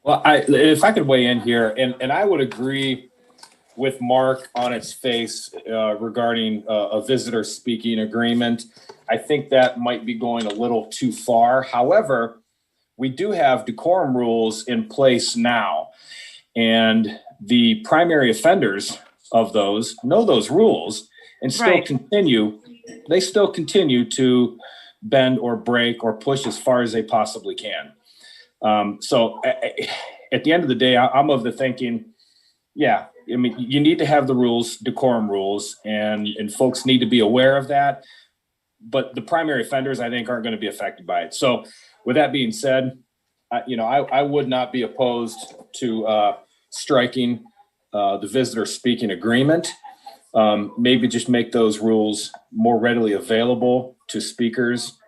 Well, if I could weigh in here, and I would agree with Mark on its face regarding a visitor speaking agreement. I think that might be going a little too far. However, we do have decorum rules in place now, and the primary offenders of those know those rules and still continue. They still continue to bend or break or push as far as they possibly can. So at the end of the day, I'm of the thinking, I mean, you need to have the rules, decorum rules, and folks need to be aware of that. But the primary offenders, I think, aren't going to be affected by it. So with that being said, I would not be opposed to striking the visitor speaking agreement. Maybe just make those rules more readily available to speakers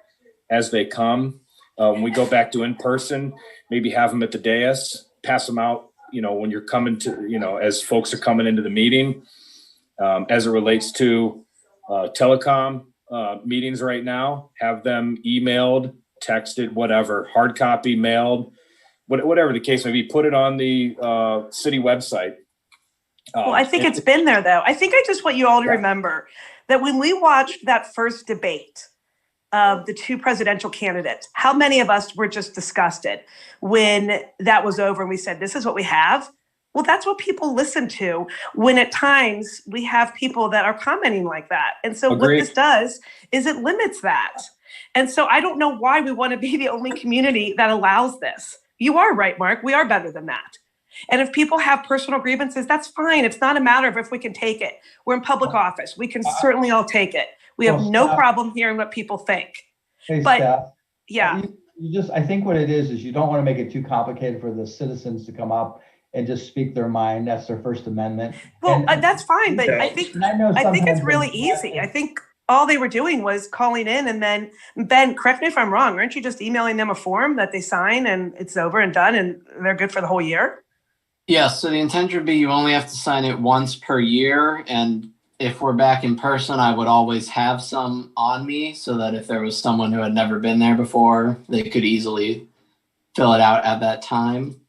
as they come. When we go back to in person, maybe have them at the dais, pass them out, when you're coming to, as folks are coming into the meeting. As it relates to telecom meetings right now, have them emailed, texted, whatever, hard copy, mailed, whatever the case may be, put it on the city website. Well, I think it's been there, though. I think I just want you all to remember that when we watched that first debate of the two presidential candidates, how many of us were just disgusted when that was over and we said, this is what we have? Well, that's what people listen to when at times we have people that are commenting like that. And so what this does is it limits that. And so I don't know why we want to be the only community that allows this. You are right, Mark. We are better than that. And if people have personal grievances, that's fine. It's not a matter of if we can take it. We're in public office. We can certainly all take it. We have no problem hearing what people think. Hey, but Steph, yeah. You just, I think what it is you don't want to make it too complicated for the citizens to come up and just speak their mind. That's their First Amendment. Well, And- that's fine, but I think it's really easy. I think all they were doing was calling in, and then Ben, correct me if I'm wrong, aren't you just emailing them a form that they sign and it's over and done and they're good for the whole year? Yes, so the intention would be you only have to sign it once per year, and if we're back in person, I would always have some on me so that if there was someone who had never been there before, they could easily fill it out at that time.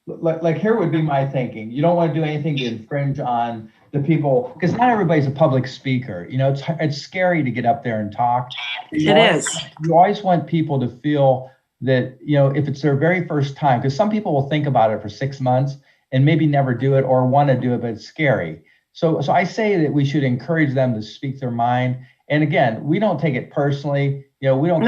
Like here would be my thinking. You don't want to do anything to infringe on the people, because not everybody's a public speaker. You know, it's scary to get up there and talk. You always want people to feel that, you know, if it's their very first time, because some people will think about it for 6 months and maybe never do it or want to do it, but it's scary. So I say that we should encourage them to speak their mind. And again, we don't take it personally. You know, we don't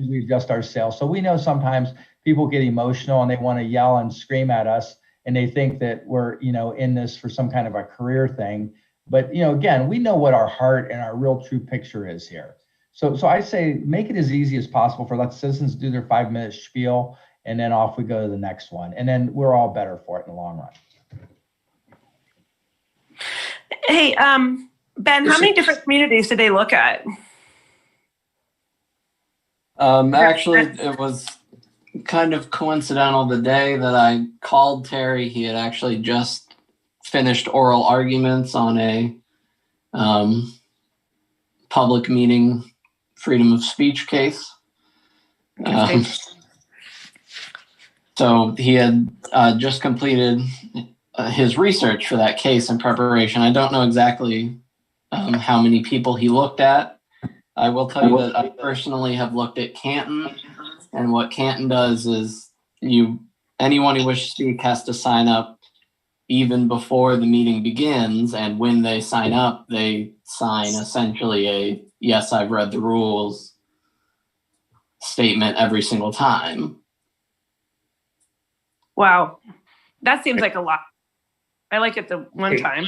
we adjust ourselves. So we know sometimes people get emotional and they want to yell and scream at us, and they think that we're, you know, in this for some kind of a career thing. But, you know, again, we know what our heart and our real true picture is here. So I say make it as easy as possible for let citizens do their 5-minute spiel, and then off we go to the next one. And then we're all better for it in the long run. Hey, Ben, how many different communities did they look at? Actually, it was kind of coincidental. The day that I called Terry, he had actually just finished oral arguments on a public meeting freedom of speech case. So he had just completed his research for that case in preparation. I don't know exactly how many people he looked at. I will tell you that I personally have looked at Canton, and what Canton does is anyone who wishes to speak has to sign up even before the meeting begins, and when they sign up, they sign essentially a yes, I've read the rules statement every single time. Wow, that seems like a lot. I like it the one time.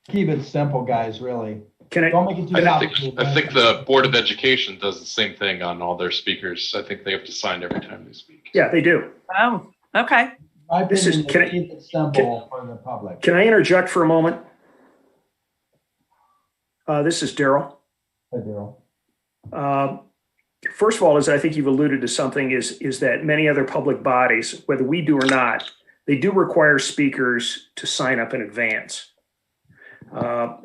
Keep it simple, guys, really. Don't make it too I think the Board of Education does the same thing on all their speakers. I think they have to sign every time they speak. Yeah, they do. Oh, okay. Keep it simple for the public. Can I interject for a moment? This is Daryl. Hi, Daryl. First of all, as I think you've alluded to something, is that many other public bodies, whether we do or not, they do require speakers to sign up in advance.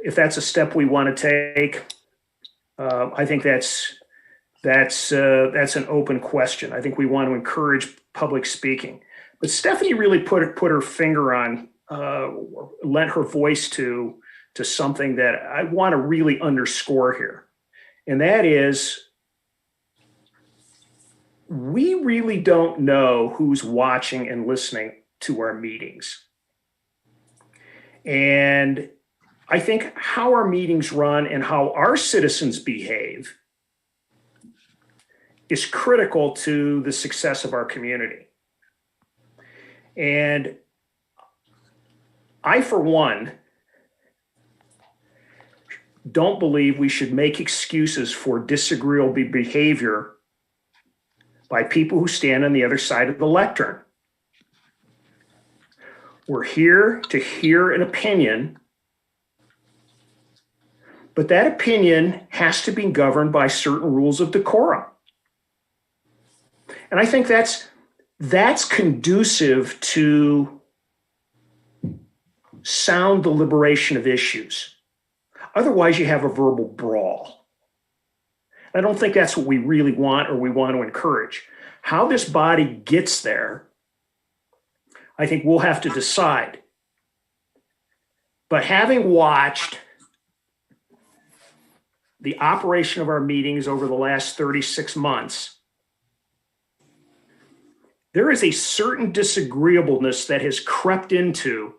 If that's a step we want to take, I think that's an open question. I think we want to encourage public speaking. But Stephanie really put her finger on, lent her voice to something that I want to really underscore here, and that is, we really don't know who's watching and listening to our meetings. And I think how our meetings run and how our citizens behave is critical to the success of our community. And I, for one, don't believe we should make excuses for disagreeable behavior by people who stand on the other side of the lectern. We're here to hear an opinion, but that opinion has to be governed by certain rules of decorum. And I think that's conducive to sound deliberation of issues. Otherwise, you have a verbal brawl. I don't think that's what we really want or we want to encourage. How this body gets there, I think we'll have to decide. But having watched the operation of our meetings over the last 36 months, there is a certain disagreeableness that has crept into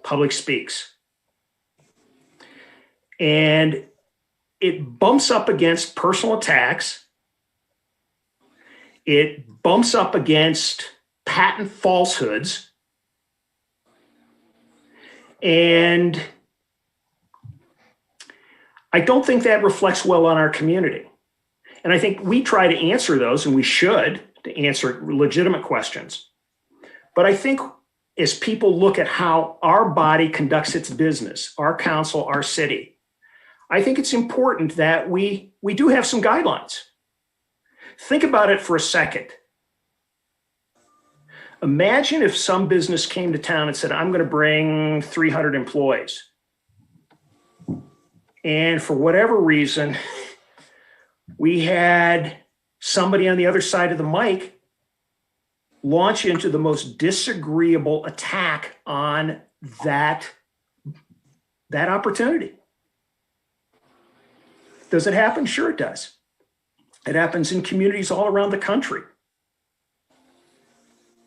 public speaks. And it bumps up against personal attacks. It bumps up against patent falsehoods. And I don't think that reflects well on our community. And I think we try to answer those, and we should, to answer legitimate questions. But I think as people look at how our body conducts its business, our council, our city, I think it's important that we do have some guidelines. Think about it for a second. Imagine if some business came to town and said, I'm going to bring 300 employees. And for whatever reason, we had somebody on the other side of the mic launch into the most disagreeable attack on that opportunity. Does it happen? Sure it does. It happens in communities all around the country.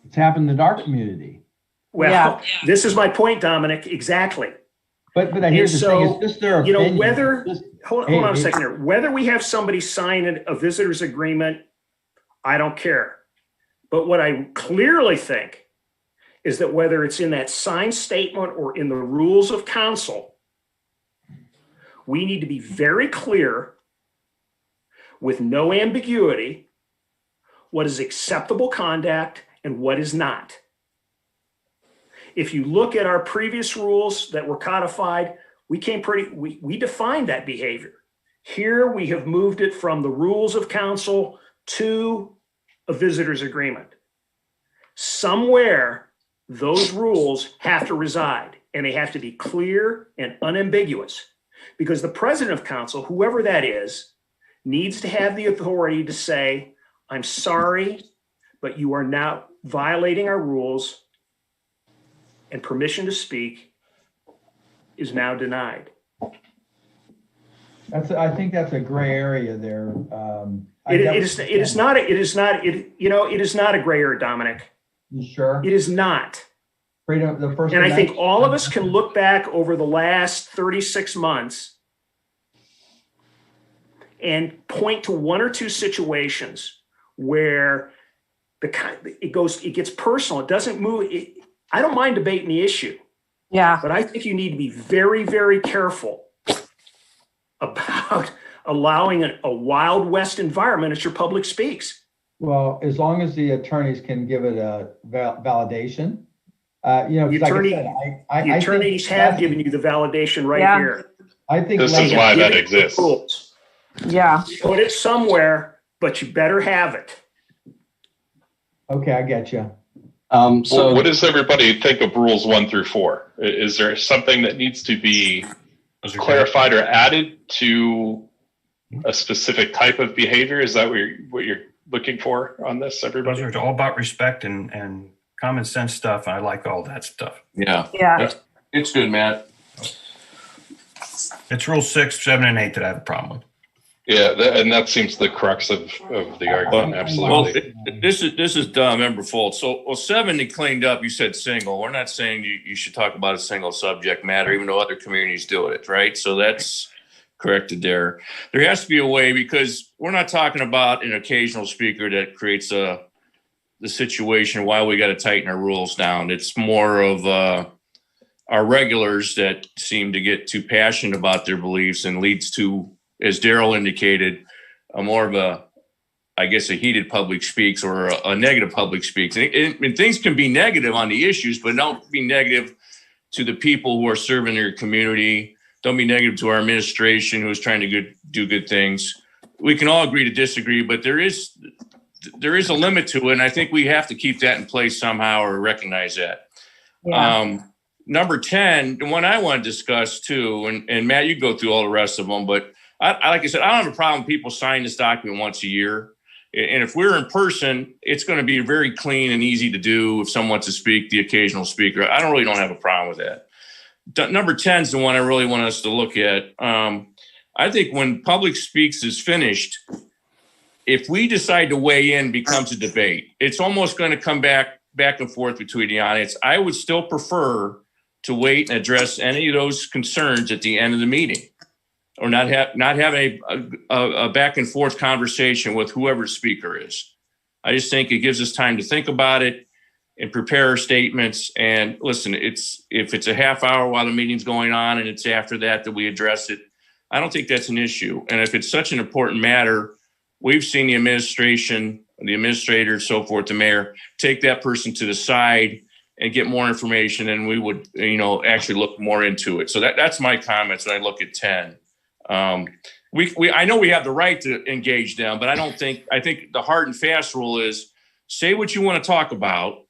It's happened in our community. Well, This is my point, Dominic. Exactly. But here's the thing, it's just their opinion. Whether, hold on a second here. Whether we have somebody sign a visitor's agreement, I don't care. But what I clearly think is that whether it's in that signed statement or in the rules of council, we need to be very clear with no ambiguity what is acceptable conduct and what is not. If you look at our previous rules that were codified, we defined that behavior. Here we have moved it from the rules of council to a visitor's agreement. Somewhere those rules have to reside, and they have to be clear and unambiguous, because the president of council, whoever that is, needs to have the authority to say, I'm sorry, but you are now violating our rules, and permission to speak is now denied. I think that's a gray area there. It is not a gray area, Dominic. You sure? It is not. And I think all of us can look back over the last 36 months and point to one or two situations where it gets personal. It doesn't move. I don't mind debating the issue. Yeah. But I think you need to be very, very careful about allowing a Wild West environment as your public speaks. Well, as long as the attorneys can give it a validation. The attorneys have given you the validation right here. I think this is why that exists. Yeah. Put it somewhere, but you better have it. Okay, I get you. So what does everybody think of rules 1 through 4? Is there something that needs to be clarified or added to a specific type of behavior? Is that what you're looking for on this, everybody? Those are all about respect and common sense stuff. I like all that stuff. Yeah. Yeah. It's good, Matt. It's rule 6, 7, and 8 that I have a problem with. Yeah, and that seems the crux of the argument. Absolutely. Well, this is Member Folt. So, 7 they cleaned up. You said single. We're not saying you should talk about a single subject matter, even though other communities do it, right? So that's corrected there. There has to be a way, because we're not talking about an occasional speaker that creates the situation while we got to tighten our rules down. It's more of our regulars that seem to get too passionate about their beliefs and leads to, as Daryl indicated, more of a heated public speaks or a negative public speaks. And things can be negative on the issues, but don't be negative to the people who are serving their community. Don't be negative to our administration who is trying to do good things. We can all agree to disagree, but there is a limit to it, and I think we have to keep that in place somehow or recognize that. Yeah. Number 10, the one I want to discuss too, and Matt, you go through all the rest of them, but like I said, I don't have a problem with people signing this document once a year. And if we're in person, it's going to be very clean and easy to do if someone wants to speak, the occasional speaker. I don't have a problem with that. Number 10 is the one I really want us to look at. I think when public speaks is finished, if we decide to weigh in, becomes a debate. It's almost going to come back and forth between the audience. I would still prefer to wait and address any of those concerns at the end of the meeting, or not having a back and forth conversation with whoever the speaker is. I just think it gives us time to think about it and prepare our statements. And listen, if it's a half hour while the meeting's going on and it's after that we address it, I don't think that's an issue. And if it's such an important matter, we've seen the administration, the administrator, so forth, the mayor, take that person to the side and get more information, and we would, actually look more into it. So that's my comments when I look at 10. I know we have the right to engage them, but I think the hard and fast rule is say what you want to talk about,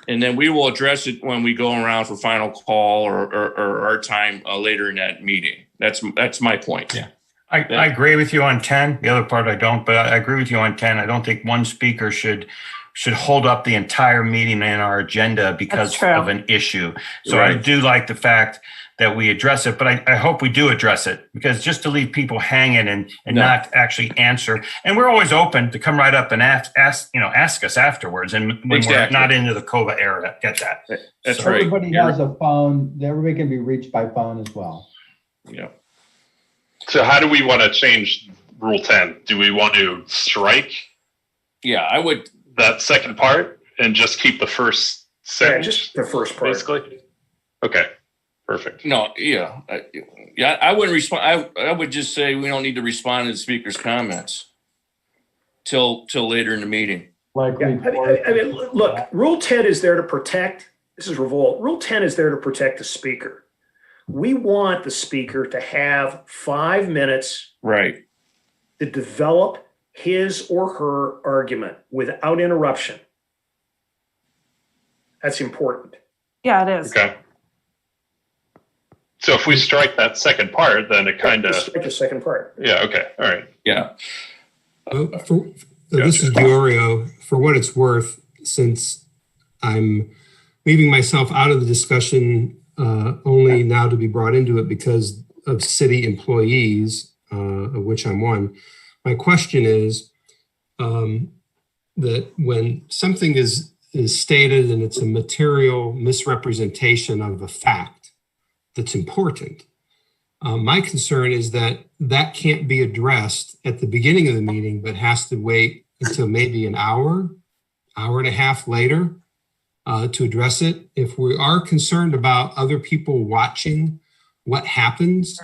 and then we will address it when we go around for final call or our time later in that meeting. That's my point. Yeah. I agree with you on 10. The other part I don't, but I agree with you on 10. I don't think one speaker should hold up the entire meeting in our agenda because of an issue. So right. I do like the fact that we address it, but I hope we do address it, because just to leave people hanging and not actually answer. And we're always open to come right up and ask us afterwards. And when we're not into the COVID era, get that. That's so right. Everybody has a phone. Everybody can be reached by phone as well. Yeah. So how do we want to change Rule 10? Do we want to strike? Yeah, I would. That second part and just keep the first sentence? Yeah, just the first part. Basically? Okay, perfect. No, yeah. I wouldn't respond. I would just say we don't need to respond to the speaker's comments till later in the meeting. Look, Rule 10 is there to protect. This is revolt. Rule 10 is there to protect the speaker. We want the speaker to have 5 minutes right to develop his or her argument without interruption. That's important. Yeah, it is. Okay. So if we strike that second part, then it kind of strike the second part. Yeah. Okay. All right. Yeah. This is Diorio. For what it's worth, since I'm leaving myself out of the discussion only now to be brought into it because of city employees, of which I'm one. My question is that when something is stated and it's a material misrepresentation of a fact that's important, my concern is that can't be addressed at the beginning of the meeting, but has to wait until maybe an hour and a half later to address it. If we are concerned about other people watching what happens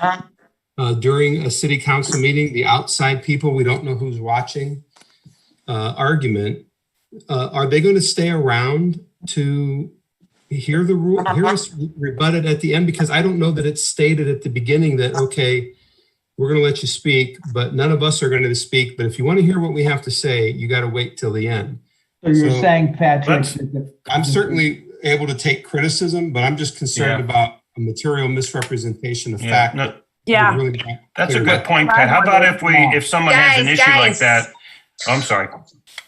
during a city council meeting, the outside people, we don't know who's watching, argument, are they going to stay around to hear the rule, hear us rebut it at the end? Because I don't know that it's stated at the beginning that, okay, we're going to let you speak, but none of us are going to speak. But if you want to hear what we have to say, you got to wait till the end. So you're saying, Patrick, I'm certainly able to take criticism, but I'm just concerned about a material misrepresentation of fact. No, really that's a good point, Pat. How about if someone has an issue like that? Oh, I'm sorry.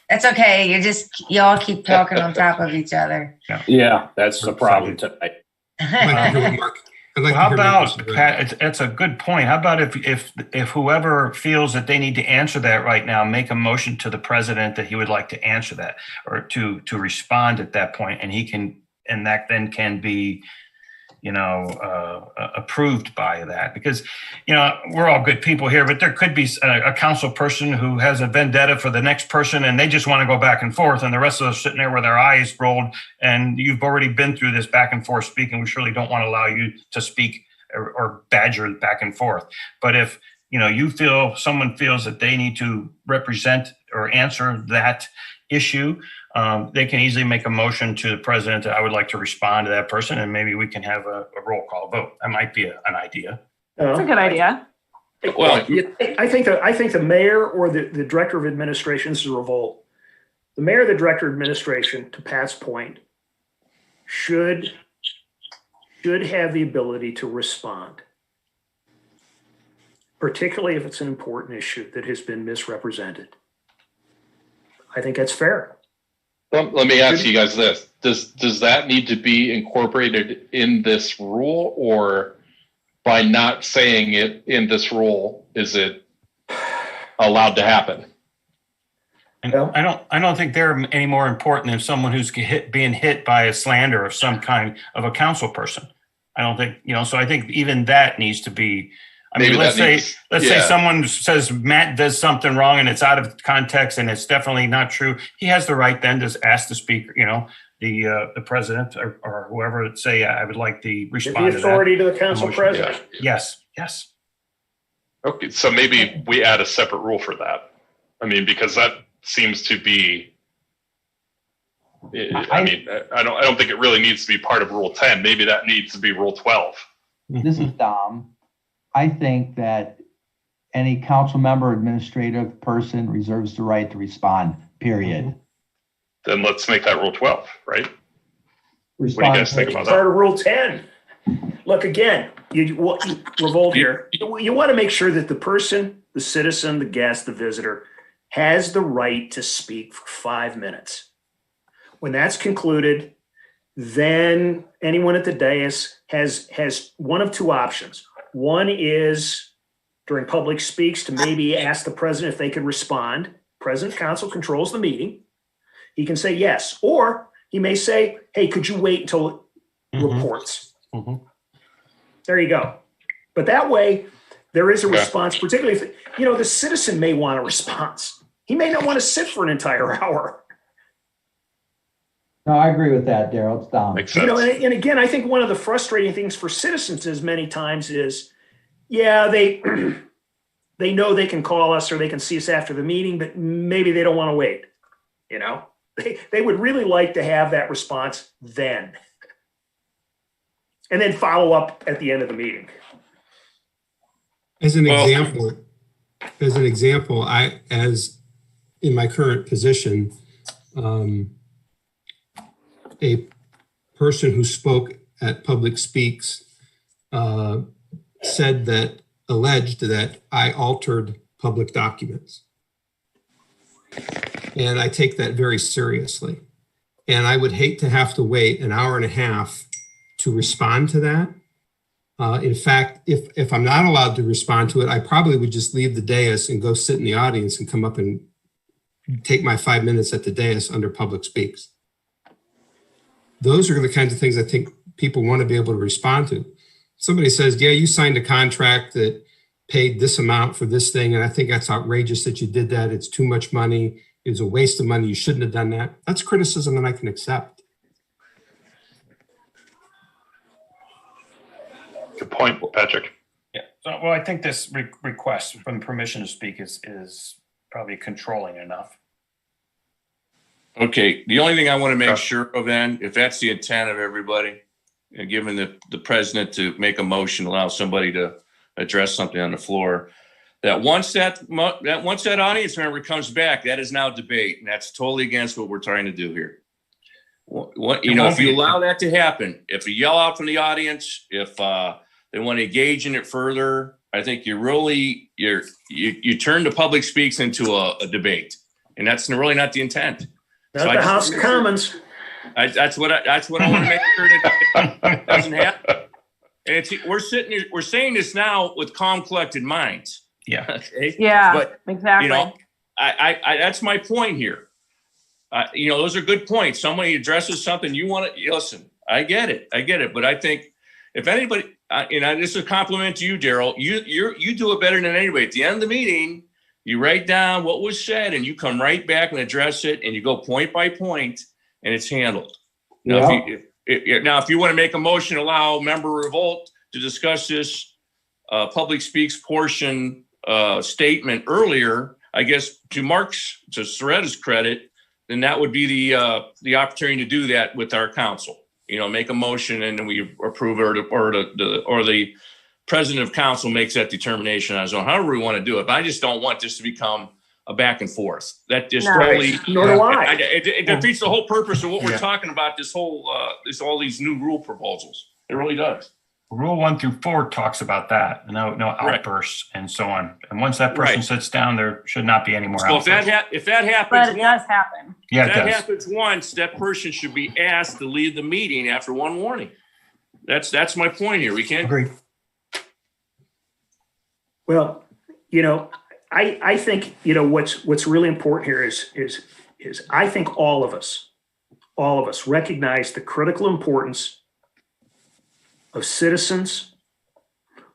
That's okay. Y'all keep talking on top of each other. Yeah, that's the problem tonight. How about, Pat, that's a good point. How about if whoever feels that they need to answer that right now, make a motion to the president that he would like to answer that or to respond at that point, and that then can be, approved by that, because, we're all good people here, but there could be a council person who has a vendetta for the next person and they just want to go back and forth, and the rest of us sitting there with our eyes rolled, and you've already been through this back and forth speaking. We surely don't want to allow you to speak or badger back and forth. But if, someone feels that they need to represent or answer that issue, they can easily make a motion to the president that I would like to respond to that person, and maybe we can have a roll call vote. That might be an idea. That's a good idea. Well, I think the mayor or the director of administration, this is a revolt. The mayor or the director of administration, to Pat's point, should have the ability to respond, particularly if it's an important issue that has been misrepresented. I think that's fair. Let me ask you guys this. Does that need to be incorporated in this rule, or by not saying it in this rule, is it allowed to happen? And I don't think they're any more important than someone who's being hit by a slander of some kind of a council person. I don't think, so I think even that needs to be, let's say someone says Matt does something wrong and it's out of context and it's definitely not true. He has the right then to ask the speaker, the president or whoever, to say, I would like to respond to that. The authority to the council president. Yeah. Yes. Okay, so maybe we add a separate rule for that. Because that seems to be I mean, I don't think it really needs to be part of Rule 10. Maybe that needs to be Rule 12. This is Dom. I think that any council member, administrative person reserves the right to respond, period. Then let's make that Rule 12, right? Respond, what do you guys think about Part that? of Rule 10. Look, again, you revolt here. You want to make sure that the person, the citizen, the guest, the visitor, has the right to speak for 5 minutes. When that's concluded, then anyone at the dais has one of two options. One is during public speaks to maybe ask the president if they could respond. President Council controls the meeting. He can say yes, or he may say, hey, could you wait until reports? There you go. But that way, there is a response, particularly if, the citizen may want a response. He may not want to sit for an entire hour. No, I agree with that, Daryl. It's Dom. Makes sense. And again, I think one of the frustrating things for citizens is many times is, they know they can call us or they can see us after the meeting, but maybe they don't want to wait. They would really like to have that response then. And then follow up at the end of the meeting. As an example, as in my current position, a person who spoke at Public Speaks alleged that I altered public documents. And I take that very seriously. And I would hate to have to wait an hour and a half to respond to that. In fact, if I'm not allowed to respond to it, I probably would just leave the dais and go sit in the audience and come up and take my 5 minutes at the dais under Public Speaks. Those are the kinds of things I think people want to be able to respond to. Somebody says, yeah, you signed a contract that paid this amount for this thing, and I think that's outrageous that you did that. It's too much money. It's a waste of money. You shouldn't have done that. That's criticism that I can accept. Good point, Patrick. Yeah. So, well, I think this request from permission to speak is probably controlling enough. Okay. The only thing I want to make sure of then, if that's the intent of everybody, and given the president to make a motion, allow somebody to address something on the floor, that once that audience member comes back, that is now debate, and that's totally against what we're trying to do here. If you allow that to happen, if you yell out from the audience, if they want to engage in it further, I think you turn the Public Speaks into a debate, and that's really not the intent. Not the House of Commons. That's what I want to make sure that doesn't happen. And we're saying this now with calm, collected minds. Yeah. Okay? Yeah. But exactly. I that's my point here. Those are good points. Somebody addresses something you want to listen. I get it. But I think if anybody, this is a compliment to you, Daryl. You do it better than anybody. At the end of the meeting, you write down what was said, and you come right back and address it, and you go point by point, and it's handled. Now, if you want to make a motion, allow member revolt to discuss this Public Speaks portion statement earlier, I guess to Soretta's credit, then that would be the opportunity to do that with our council. Make a motion and then we approve it, or the president of council makes that determination on his own. However we want to do it, but I just don't want this to become a back and forth. That just totally. Nor do I. It defeats the whole purpose of what we're talking about. This whole all these new rule proposals. It really does. Rule 1 through 4 talks about that. No outbursts and so on. And once that person sits down, there should not be any more outbursts. If that happens, But it does happen. Yeah, if that happens once, that person should be asked to leave the meeting after one warning. That's my point here. We can't Agree. Well, I think, what's really important here is I think all of us recognize the critical importance of citizens,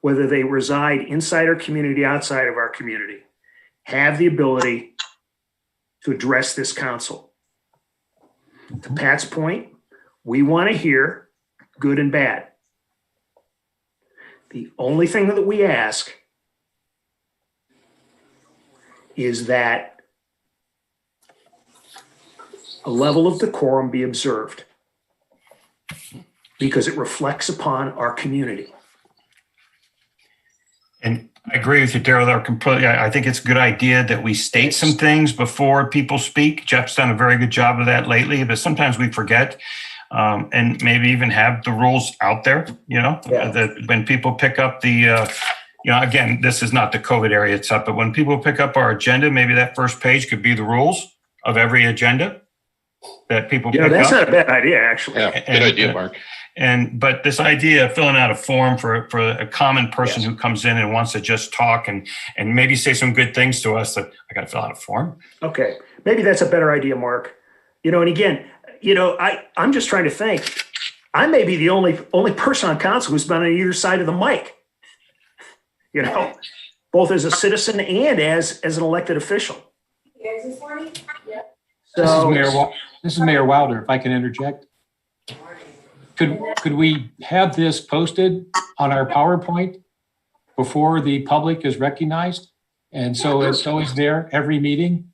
whether they reside inside our community, outside of our community, have the ability to address this council. To Pat's point, we want to hear good and bad. The only thing that we ask is that a level of decorum be observed because it reflects upon our community. And I agree with you, Daryl. Completely. I think it's a good idea that we state some things before people speak. Jeff's done a very good job of that lately, but sometimes we forget. And maybe even have the rules out there, that when people pick up the, again, this is not the COVID area it's up, but when people pick up our agenda, maybe that first page could be the rules of every agenda that people pick up. That's not a bad idea, actually. Yeah, good idea, Mark. But this idea of filling out a form for a common person who comes in and wants to just talk and maybe say some good things to us, that I got to fill out a form. Okay. Maybe that's a better idea, Mark. And again, I'm just trying to think. I may be the only person on council who's been on either side of the mic, both as a citizen and as an elected official. So, this is Mayor Wilder, if I can interject. Could we have this posted on our PowerPoint before the public is recognized? And so it's always there every meeting,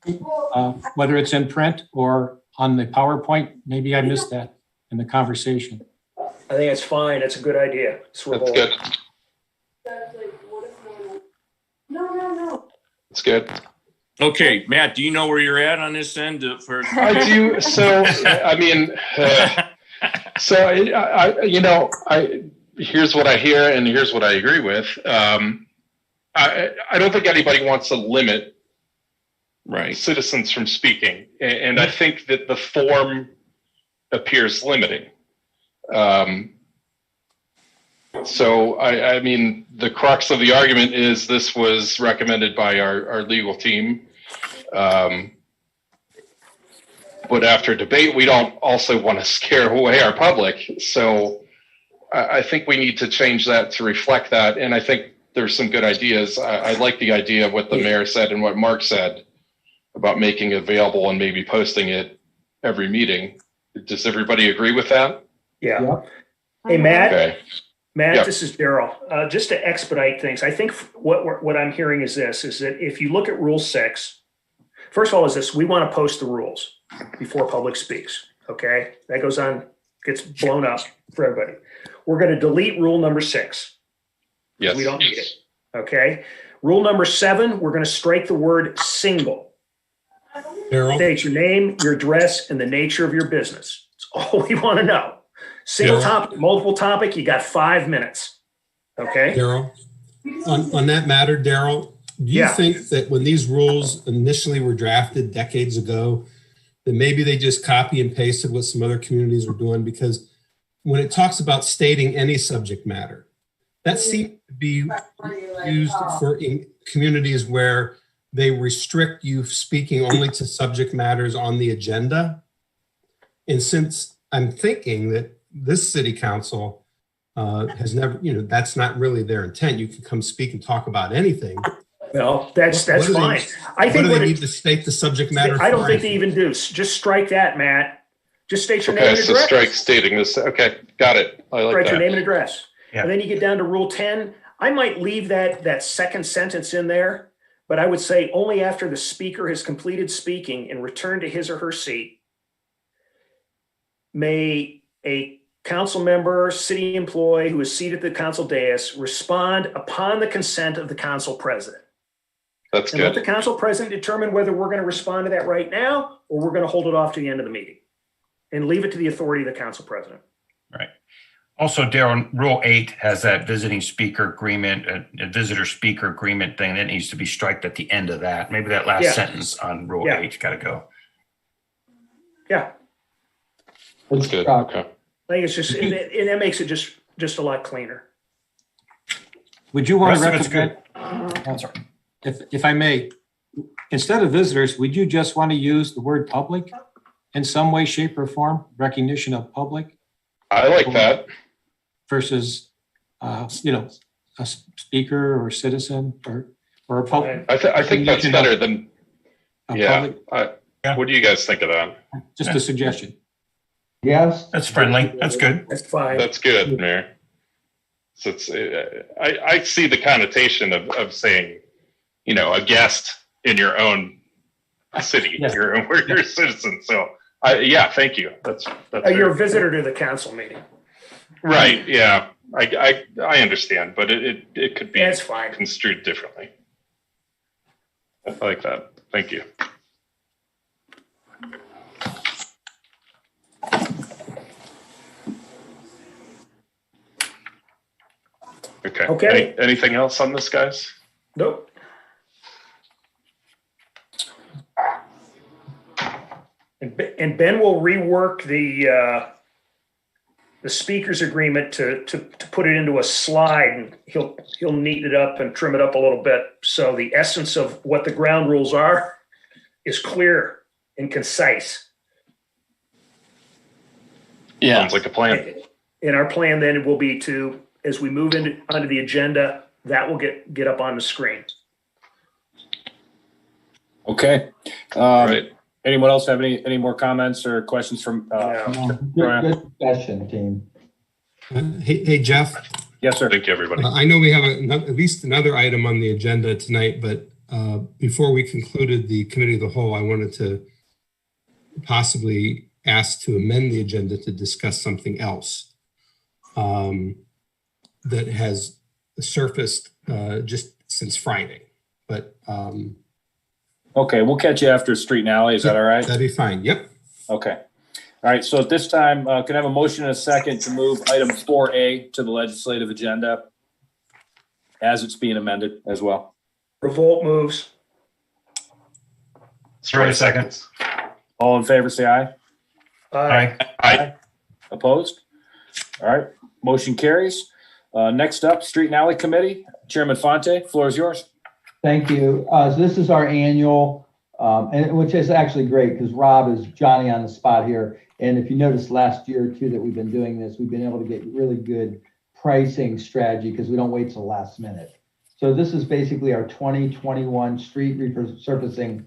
whether it's in print or on the PowerPoint. Maybe I missed that in the conversation. I think it's fine. That's a good idea. That's good. That's good. Okay, Matt, do you know where you're at on this end? I do. So, here's what I hear and here's what I agree with. I don't think anybody wants to limit citizens from speaking. And I think that the form appears limiting. So, the crux of the argument is this was recommended by our legal team. But after debate, we don't also want to scare away our public. So I think we need to change that to reflect that. And I think there's some good ideas. I like the idea of what the mayor said and what Mark said about making it available and maybe posting it every meeting. Does everybody agree with that? Yeah. Hey, Matt. Okay. Matt, This is Daryl. Just to expedite things, I think what I'm hearing is this, is that if you look at Rule 6, first of all, is this, we want to post the rules before public speaks, okay? That goes on, gets blown up for everybody. We're going to delete rule number 6. Yes. We don't need it, okay? Rule number 7, we're going to strike the word single. Daryl? State your name, your address, and the nature of your business. That's all we want to know. Single topic, multiple topic, you got 5 minutes, okay? Daryl, on that matter, Daryl, do you think that when these rules initially were drafted decades ago, that maybe they just copy and pasted what some other communities were doing? Because when it talks about stating any subject matter, that seems to be used for in communities where they restrict you speaking only to subject matters on the agenda. And since I'm thinking that this city council has never, that's not really their intent. You can come speak and talk about anything. Well, that's fine. I think they need to state the subject matter. I don't think they even do. Just strike that, Matt. Just state your name and address. Okay, so strike stating this. Okay, got it. I like that. Write your name and address. Yeah. And then you get down to Rule 10. I might leave that second sentence in there, but I would say only after the speaker has completed speaking and returned to his or her seat may a council member, city employee who is seated at the council dais respond upon the consent of the council president. That's and good. Let the council president determine whether we're going to respond to that right now or we're going to hold it off to the end of the meeting and leave it to the authority of the council president. Right. Also, Darren, Rule 8 has that visiting speaker agreement, a visitor speaker agreement thing that needs to be striked at the end of that. Maybe that last sentence on Rule 8 got to go. Yeah. That's good. Okay. I think it's just, and that makes it just a lot cleaner. Would you want to recommend, if I may, instead of visitors, would you just want to use the word public in some way, shape, or form? Recognition of public? I like that. Versus, a speaker or citizen or a public. I think that's better than, public. What do you guys think of that? Just a suggestion. Yes. That's friendly. That's good. That's fine. That's good, Mayor. So it's, I see the connotation of saying, a guest in your own city, you're a citizen. So Yeah, thank you. That's You're a visitor to the council meeting. right. Yeah, I understand, but it could be That's fine. construed differently. I like that. Thank you. Okay. Okay. Anything else on this, guys? Nope. And Ben will rework the speakers agreement to put it into a slide, and he'll neaten it up and trim it up a little bit. So the essence of what the ground rules are is clear and concise. Yeah. Sounds like a plan. And our plan then will be to, as we move onto the agenda, that will get up on the screen. Okay. Right. Anyone else have any more comments or questions from? Good discussion, team. Hey, Jeff. Yes, sir. Thank you, everybody. I know we have at least another item on the agenda tonight, but before we concluded the committee of the whole, I wanted to possibly ask to amend the agenda to discuss something else that has surfaced just since Friday. But okay, we'll catch you after street and alley. Is that all right? That'd be fine. Yep. Okay. All right. So at this time, can I have a motion and a second to move item 4A to the legislative agenda as it's being amended as well? Revolt moves. Story seconds. All in favor, say aye. Aye. Aye. Opposed? All right. Motion carries. Next up, Street and Alley Committee. Chairman Fonte, floor is yours. Thank you. So this is our annual, and which is actually great because Rob is Johnny on the spot here. And if you noticed last year too that we've been doing this, we've been able to get really good pricing strategy because we don't wait till the last minute. So this is basically our 2021 street resurfacing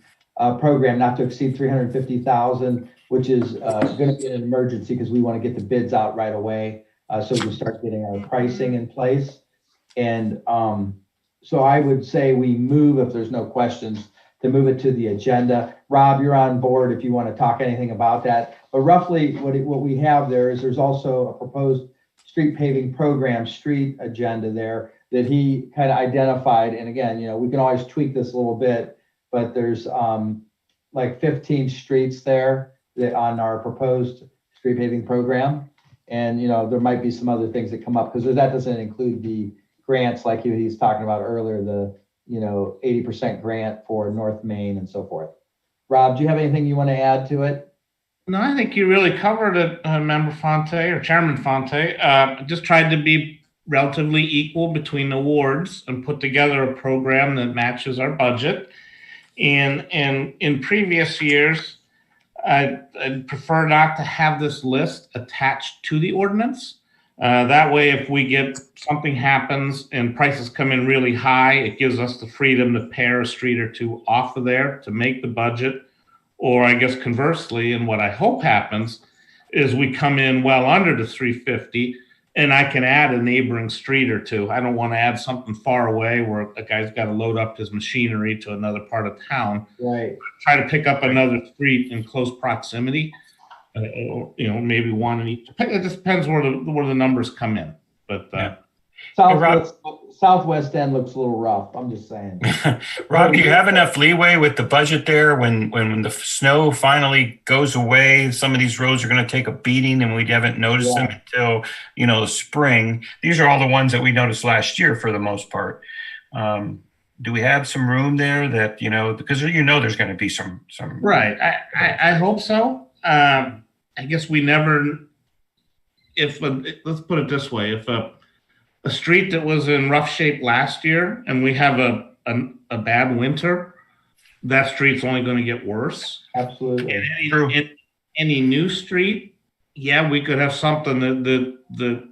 program, not to exceed 350,000, which is going to be an emergency because we want to get the bids out right away, so we can start getting our pricing in place. And so I would say we move, if there's no questions, to move it to the agenda. Rob, you're on board if you want to talk anything about that. But roughly what we have there is there's also a proposed street paving program street agenda there that he kind of identified. And again, you know, we can always tweak this a little bit, but there's like 15 streets there that on our proposed street paving program. And, you know, there might be some other things that come up because that doesn't include the grants like he's talking about earlier, the, you know, 80% grant for North Main and so forth. Rob, do you have anything you want to add to it? No, I think you really covered it, Member Fonte or Chairman Fonte. Just tried to be relatively equal between the wards and put together a program that matches our budget. And in previous years, I'd prefer not to have this list attached to the ordinance. That way, if we get something happens and prices come in really high, it gives us the freedom to pare a street or two off of there to make the budget. Or I guess conversely, and what I hope happens is we come in well under the 350 and I can add a neighboring street or two. I don't want to add something far away where a guy's got to load up his machinery to another part of town. Right. Try to pick up another street in close proximity. Or, you know, maybe one in each. It just depends where the numbers come in. But Southwest end looks a little rough. I'm just saying. Rob, do you have enough leeway with the budget there when the snow finally goes away? Some of these roads are going to take a beating, and we haven't noticed them until, you know, the spring. These are all the ones that we noticed last year for the most part. Do we have some room there that, you know, because you know there's going to be some right. I hope so. I guess we never. Let's put it this way: if a street that was in rough shape last year and we have a bad winter, that street's only going to get worse. Absolutely. In any new street, yeah, we could have something that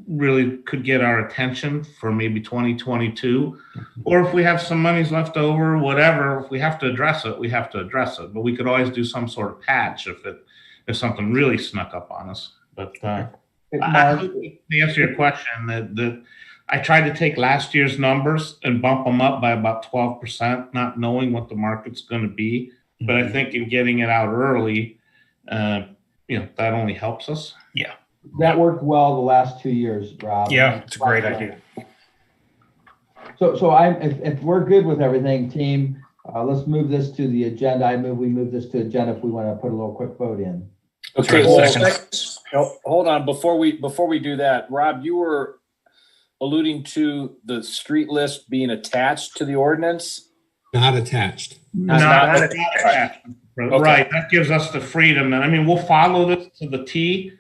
really could get our attention for maybe 2022. Or if we have some monies left over, whatever, if we have to address it, we have to address it. But we could always do some sort of patch if something really snuck up on us. But to answer your question, that I tried to take last year's numbers and bump them up by about 12%, not knowing what the market's going to be. But I think in getting it out early, that only helps us. Yeah. That worked well the last 2 years, Rob. Yeah, it's a great idea. So if we're good with everything, team, let's move this to the agenda. We move this to agenda if we want to put a little quick vote in. Okay, Well, hold on. Before we do that, Rob, you were alluding to the street list being attached to the ordinance? Not attached. Not attached. Right. That gives us the freedom. And I mean, we'll follow this to the T.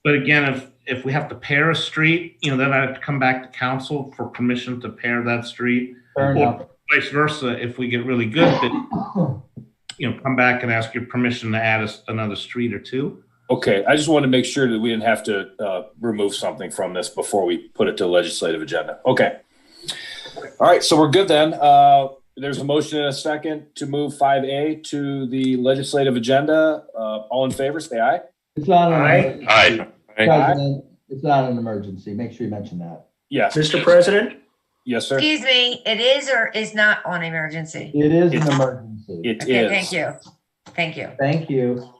But again, if we have to pair a street, then I have to come back to council for permission to pair that street. Fair enough. Or vice versa, if we get really good, then, come back and ask your permission to add another street or two. Okay, I just wanted to make sure that we didn't have to remove something from this before we put it to the legislative agenda. Okay. All right, so we're good then. There's a motion and a second to move 5A to the legislative agenda. All in favor, say aye. It's not an Aye. Aye. President, it's not an emergency. Make sure you mention that. Yes. Mr. President? Yes, sir. Excuse me, it is or is not on emergency? It is an emergency. It Okay, is. thank you. Thank you. Thank you.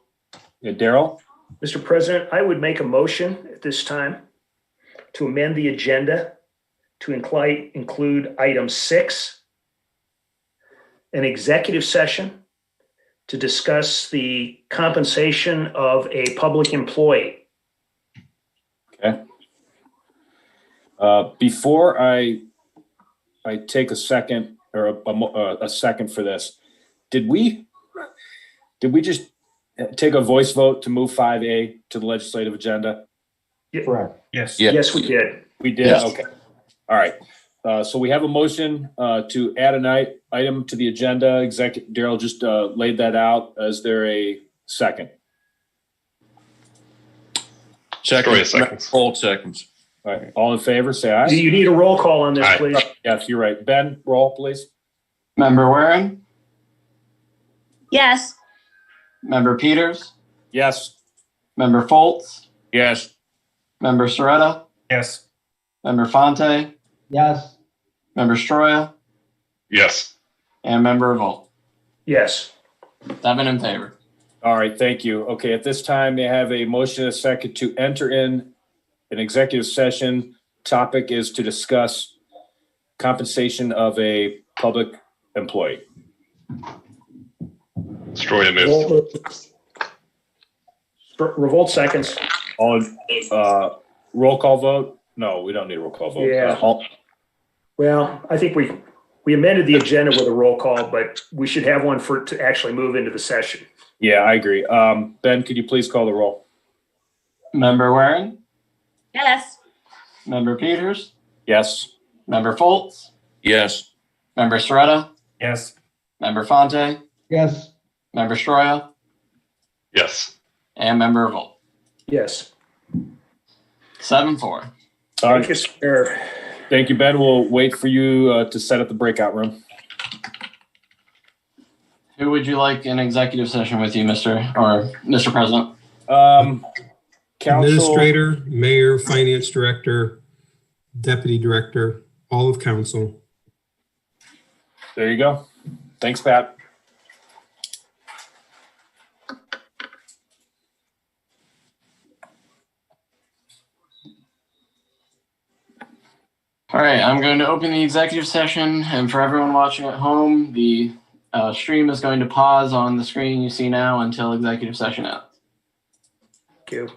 Yeah, Daryl? Mr. President, I would make a motion at this time to amend the agenda to include item 6, an executive session to discuss the compensation of a public employee. Okay. Before I take a second or a second for this, did we just take a voice vote to move 5A to the legislative agenda? Correct. Yes. Yes, we did. We did? Yes. Okay. All right. So we have a motion to add an item to the agenda. Daryl just laid that out. Is there a second? Second. Full seconds. All right. All in favor, say aye. Do you need a roll call on this, Aye. please? Yes, you're right. Ben, roll, please. Member Waring, Yes. Member Peters, Yes. Member Foltz, Yes. Member Soretta, Yes. Member Fonte, Yes. Member Stroya, Yes. and Member Revolt. Yes. 7 in favor. All right, thank you. Okay, at this time, they have a motion and a second to enter in an executive session. Topic is to discuss compensation of a public employee. Stroya moves. Revolt seconds. All roll call vote? No, we don't need a roll call vote. Yeah. Well, I think we amended the agenda with a roll call, but we should have one to actually move into the session. Yeah, I agree. Ben, could you please call the roll? Member Waring, Yes. Member Peters, Yes. Member Foltz, Yes. Member Soretta, Yes. Member Fonte, Yes. Member Stroya, Yes. and Member Revolt. Yes. 7-4. All Thank right. you, sir. Thank you, Ben. We'll wait for you to set up the breakout room. Who would you like in executive session with you, Mr. President? Council, Administrator, mayor, finance director, deputy director, all of council. there you go. Thanks, Pat. All right, I'm going to open the executive session, and for everyone watching at home, the stream is going to pause on the screen you see now until executive session ends. Thank you.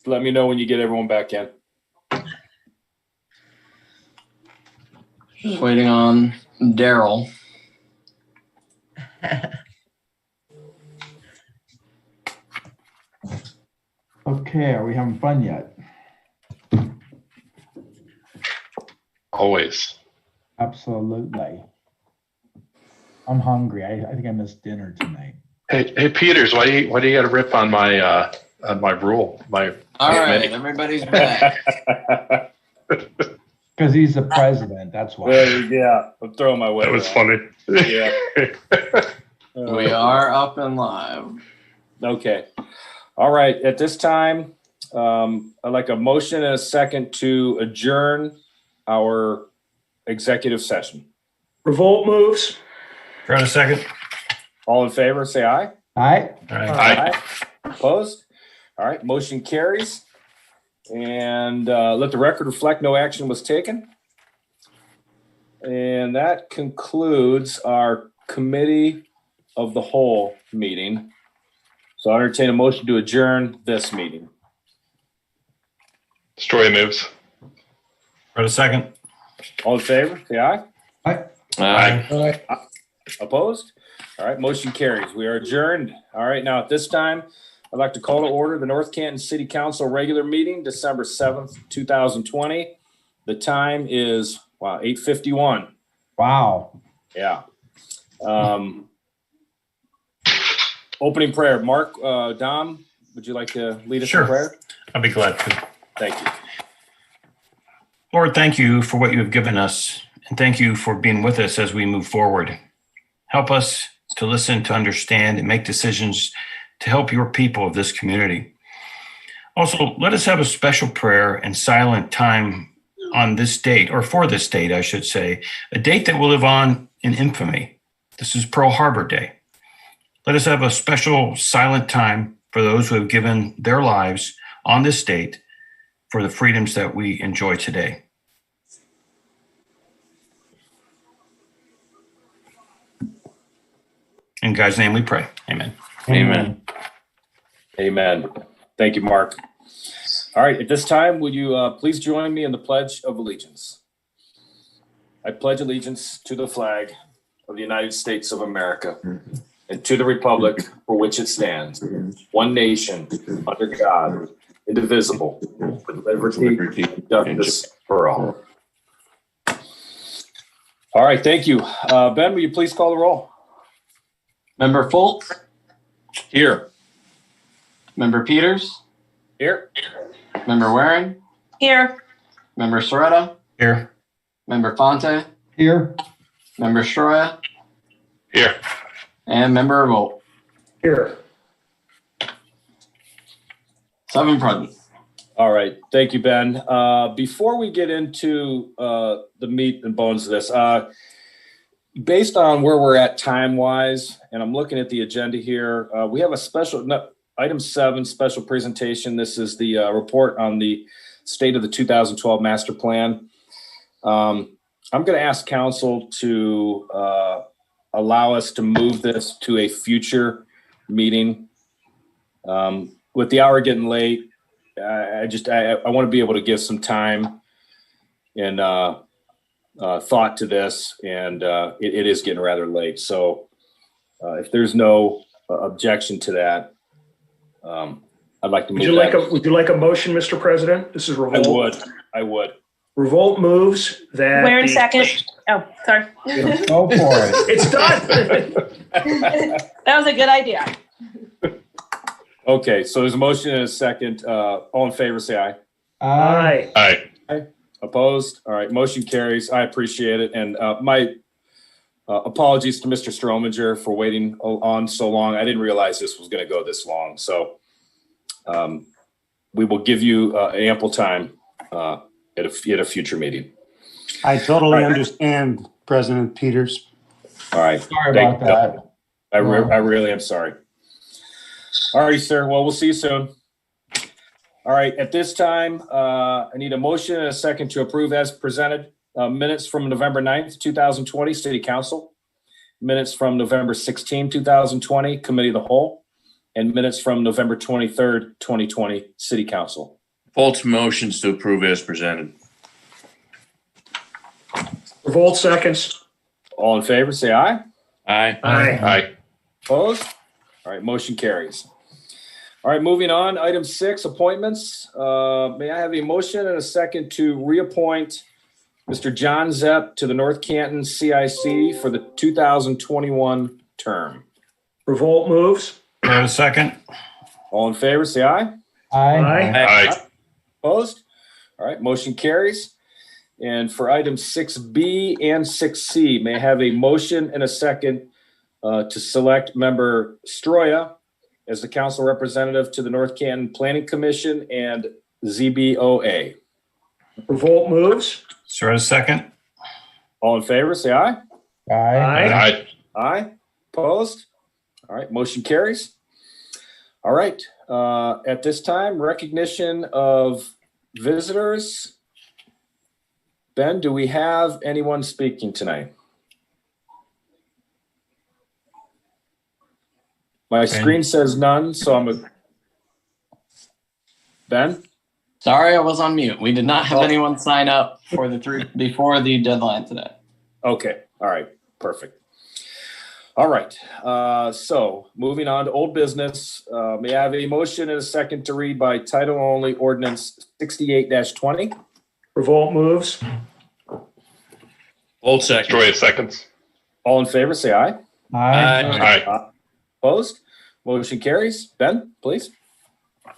Let me know when you get everyone back in. Just waiting on Daryl. Okay, are we having fun yet? Always. Absolutely. I'm hungry. I think I missed dinner tonight. Hey, Peters, why do you got to rip on my rule? All right, everybody's back. Because he's the president. That's why. Yeah, I'm throwing my weight. That was funny. Yeah. We are up and live. Okay. All right. At this time, I'd like a motion and a second to adjourn our executive session. Revolt moves. For a second. All in favor, say aye. Aye. Aye. Opposed? All right. Motion carries. And let the record reflect no action was taken. And that concludes our committee of the whole meeting. So I entertain a motion to adjourn this meeting. Story moves. For a second. All in favor, say aye. Aye. Aye. Opposed? All right, motion carries. We are adjourned. All right, now at this time, I'd like to call to order the North Canton City Council regular meeting, December 7th, 2020. The time is, 8:51. Wow. Yeah. Opening prayer. Mark, Dom, would you like to lead us in prayer? I'll be glad to. Thank you. Lord, thank you for what you have given us, and thank you for being with us as we move forward. Help us to listen, to understand, and make decisions to help your people of this community. Also, let us have a special prayer and silent time on this date, or for this date, I should say, a date that will live on in infamy. This is Pearl Harbor Day. Let us have a special silent time for those who have given their lives on this date for the freedoms that we enjoy today. In God's name we pray. Amen. Amen. Amen. Thank you, Mark. All right, at this time, would you please join me in the Pledge of Allegiance? I pledge allegiance to the flag of the United States of America and to the republic for which it stands, one nation, under God, indivisible, with liberty and justice for all. All right, thank you. Ben, will you please call the roll? Member Foltz? Here. Member Peters? Here. Member Waring? Here. Member Soretta? Here. Member Fonte? Here. Member Stroya? Here. And Member Revolt? Here. 7 present. All right. Thank you, Ben. Before we get into the meat and bones of this, based on where we're at time-wise, and I'm looking at the agenda here, we have a special, item 7, special presentation. This is the report on the state of the 2012 master plan. I'm going to ask council to allow us to move this to a future meeting. With the hour getting late, I want to be able to give some time and thought to this, and it is getting rather late. So if there's no objection to that, I'd like to move Would you like a motion, Mr. President? This is Revolt. I would. Revolt moves that. Where in second? Oh, sorry. Go for it. It's done. That was a good idea. Okay, so there's a motion and a second. All in favor, say aye. Aye. Aye. Opposed? All right, motion carries. I appreciate it. And my apologies to Mr. Strominger for waiting on so long. I didn't realize this was going to go this long. So we will give you ample time at a future meeting. I totally understand, President Peters. All right. Sorry about that. I really am sorry. All right, sir. Well, we'll see you soon. All right. At this time, I need a motion and a second to approve as presented minutes from November 9th, 2020, City Council. Minutes from November 16, 2020, Committee of the Whole. and minutes from November 23rd, 2020, City Council. Folt's motions to approve as presented. Revolt seconds. All in favor, say aye. Aye. Aye. Opposed? All right, motion carries. All right, moving on. Item 6, appointments. May I have a motion and a second to reappoint Mr. John Zepp to the North Canton CIC for the 2021 term? Revolt moves. Do I have a second? All in favor, say aye. Aye. Opposed? All right, motion carries. And for items 6B and 6C, may I have a motion and a second to select member Stroya as the council representative to the North Canton Planning Commission and ZBOA? Revolt moves. Is there a second? All in favor, say aye. Aye. Aye. Opposed? All right, motion carries. All right, at this time, recognition of visitors. Ben, do we have anyone speaking tonight? My screen says none, so I'm Ben? Sorry, I was on mute. We did not have anyone sign up for before the deadline today. Okay, all right, perfect. All right, so moving on to old business. May I have a motion and a second to read by title only ordinance 68-20? Revolt moves. Volt second. Stroya seconds. All in favor, say aye. Aye. Opposed? Motion carries. Ben, please.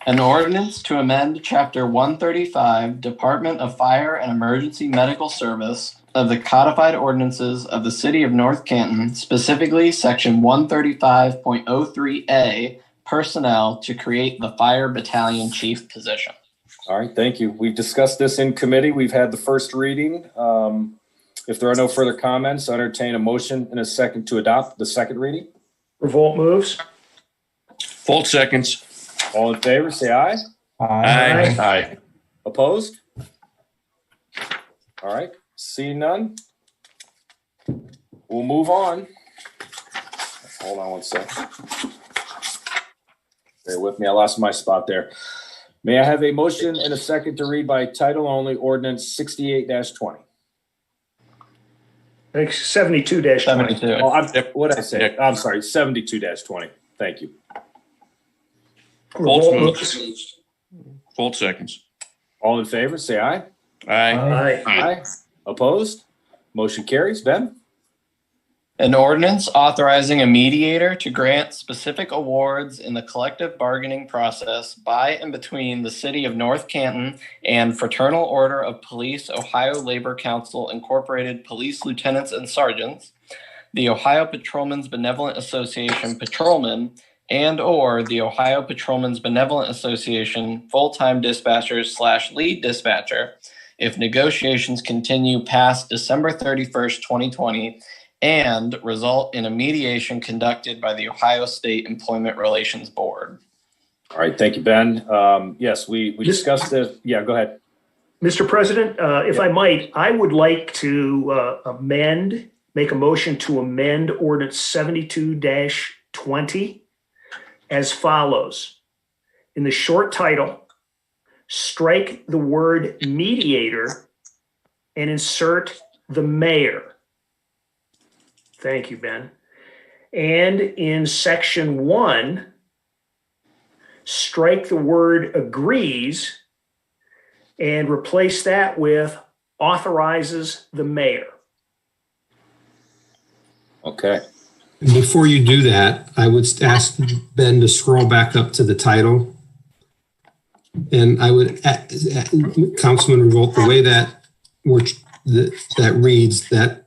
An ordinance to amend Chapter 135, Department of Fire and Emergency Medical Service of the codified ordinances of the City of North Canton, specifically Section 135.03A, Personnel, to create the Fire Battalion Chief position. All right, thank you. We've discussed this in committee. We've had the first reading. If there are no further comments, I entertain a motion and a second to adopt the second reading. Revolt moves. Volt seconds. All in favor, say aye. Aye. Opposed? All right, seeing none. We'll move on. Hold on one sec. Bear with me, I lost my spot there. May I have a motion and a second to read by title only ordinance 68-20? Thanks. 72-20. 72. Oh, what did I say? I'm sorry, 72-20. Thank you. Revolt Volt moves. moves. Volt seconds. All in favor, say aye. Aye. Aye. Opposed? Motion carries. Ben? An ordinance authorizing a mediator to grant specific awards in the collective bargaining process by and between the City of North Canton and Fraternal Order of Police Ohio Labor Council Incorporated Police Lieutenants and Sergeants, the Ohio Patrolmen's Benevolent Association Patrolmen, and or the Ohio Patrolmen's Benevolent Association full-time dispatcher/lead dispatcher if negotiations continue past December 31st, 2020, and result in a mediation conducted by the Ohio State Employment Relations Board. All right, thank you, Ben. Yes, we discussed this. Yeah, go ahead. Mr. President, if I might, I would like to make a motion to amend ordinance 72-20 as follows. In the short title, strike the word mediator and insert the mayor. Thank you, Ben. And in section 1, strike the word agrees and replace that with authorizes the mayor. Okay. And before you do that, I would ask Ben to scroll back up to the title. And I would, Councilman Revolt, the way that reads, that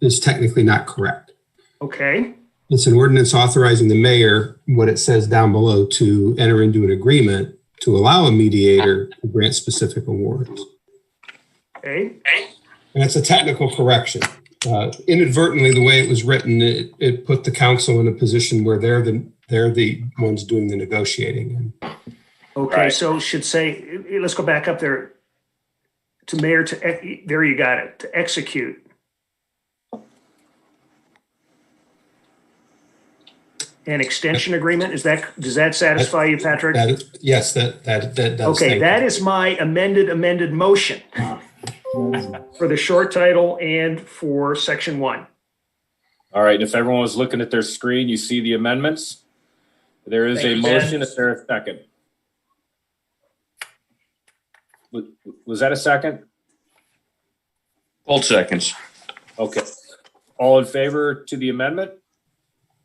is technically not correct. Okay. It's an ordinance authorizing the mayor, what it says down below, to enter into an agreement to allow a mediator to grant specific awards. Okay. And it's a technical correction. Inadvertently, the way it was written, it put the council in a position where they're the ones doing the negotiating. Okay, Right. so should say, let's go back up there to mayor there you got it, to execute. and extension agreement. Does that satisfy you, Patrick? Yes, that does. Okay, that is my amended motion for the short title and for section 1. All right, if everyone was looking at their screen, you see the amendments. There is a motion. Is there a second? Was that a second? Both seconds. Okay. All in favor to the amendment?